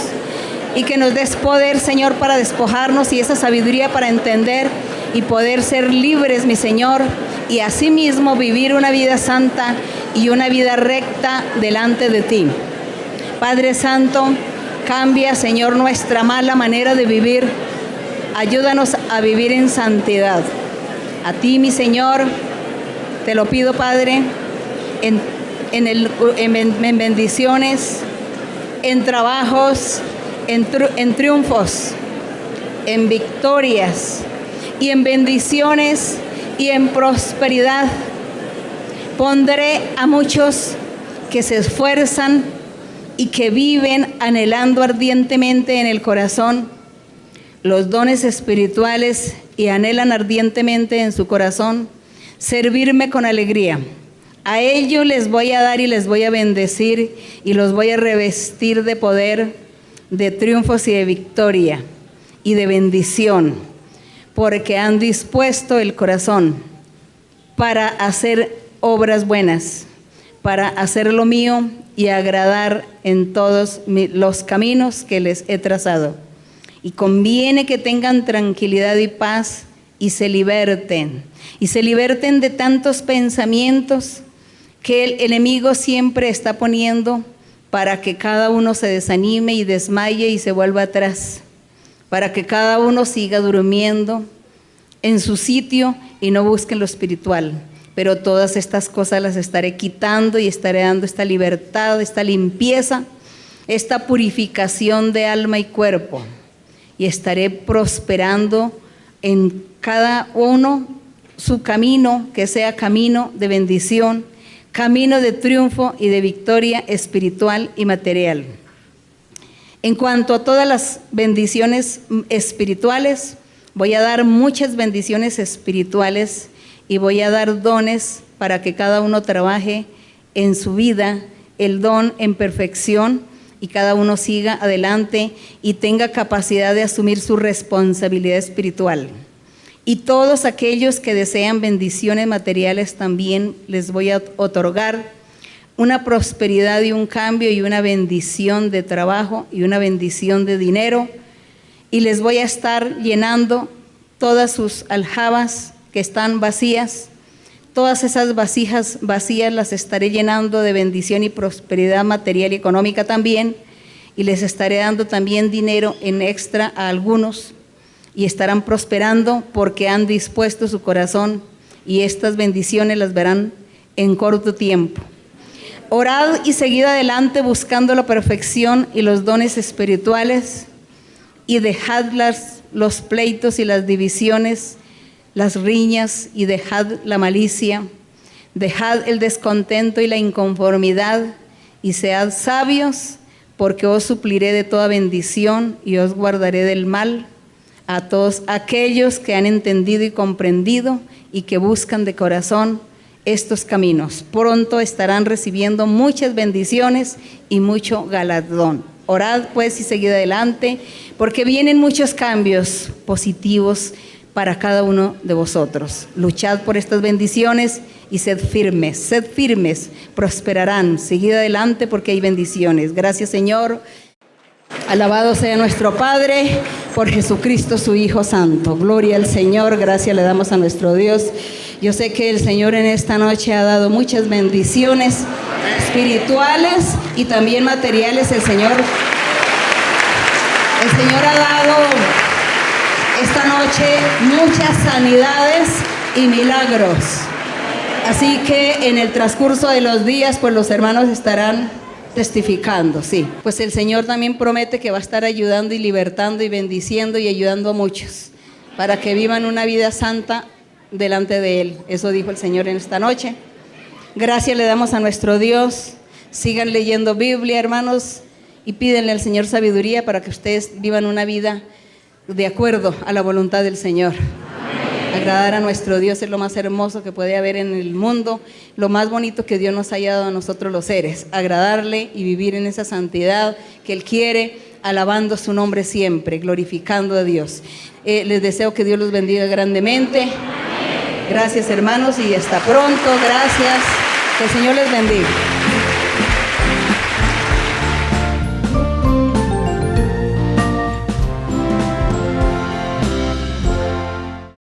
y que nos des poder, Señor, para despojarnos y esa sabiduría para entender y poder ser libres, mi Señor, y asimismo vivir una vida santa y una vida recta delante de ti. Padre Santo, cambia, Señor, nuestra mala manera de vivir. Ayúdanos a vivir en santidad. A ti, mi Señor, te lo pido, Padre, en bendiciones, en trabajos, en triunfos, en victorias y en bendiciones y en prosperidad. Pondré a muchos que se esfuerzan y que viven anhelando ardientemente en el corazón los dones espirituales y anhelan ardientemente en su corazón servirme con alegría. A ellos les voy a dar y les voy a bendecir y los voy a revestir de poder, de triunfos y de victoria y de bendición, porque han dispuesto el corazón para hacer obras buenas, para hacer lo mío y agradar en todos los caminos que les he trazado. Y conviene que tengan tranquilidad y paz y se liberten de tantos pensamientos que el enemigo siempre está poniendo para que cada uno se desanime y desmaye y se vuelva atrás, para que cada uno siga durmiendo en su sitio y no busque lo espiritual. Pero todas estas cosas las estaré quitando y estaré dando esta libertad, esta limpieza, esta purificación de alma y cuerpo. Y estaré prosperando en cada uno su camino, que sea camino de bendición, camino de triunfo y de victoria espiritual y material. En cuanto a todas las bendiciones espirituales, voy a dar muchas bendiciones espirituales y voy a dar dones para que cada uno trabaje en su vida el don en perfección y cada uno siga adelante y tenga capacidad de asumir su responsabilidad espiritual. Y todos aquellos que desean bendiciones materiales también les voy a otorgar una prosperidad y un cambio y una bendición de trabajo y una bendición de dinero, y les voy a estar llenando todas sus aljabas que están vacías, todas esas vasijas vacías las estaré llenando de bendición y prosperidad material y económica también, y les estaré dando también dinero en extra a algunos, y estarán prosperando porque han dispuesto su corazón, y estas bendiciones las verán en corto tiempo. Orad y seguid adelante buscando la perfección y los dones espirituales, y dejad los pleitos y las divisiones, las riñas, y dejad la malicia, dejad el descontento y la inconformidad, y sead sabios, porque os supliré de toda bendición y os guardaré del mal, a todos aquellos que han entendido y comprendido y que buscan de corazón estos caminos. Pronto estarán recibiendo muchas bendiciones y mucho galardón. Orad pues y seguid adelante, porque vienen muchos cambios positivos para cada uno de vosotros. Luchad por estas bendiciones y sed firmes, prosperarán. Seguid adelante porque hay bendiciones. Gracias, Señor. Alabado sea nuestro Padre por Jesucristo, su Hijo Santo. Gloria al Señor, gracias le damos a nuestro Dios. Yo sé que el Señor en esta noche ha dado muchas bendiciones espirituales y también materiales. El Señor ha dado esta noche muchas sanidades y milagros. Así que en el transcurso de los días, pues los hermanos estarán testificando, sí. Pues el Señor también promete que va a estar ayudando y libertando y bendiciendo y ayudando a muchos para que vivan una vida santa delante de Él. Eso dijo el Señor en esta noche. Gracias le damos a nuestro Dios. Sigan leyendo Biblia, hermanos, y pídenle al Señor sabiduría para que ustedes vivan una vida de acuerdo a la voluntad del Señor. Agradar a nuestro Dios es lo más hermoso que puede haber en el mundo, lo más bonito que Dios nos haya dado a nosotros los seres. Agradarle y vivir en esa santidad que Él quiere, alabando su nombre siempre, glorificando a Dios. Les deseo que Dios los bendiga grandemente. Gracias, hermanos, y hasta pronto. Gracias. Que el Señor les bendiga.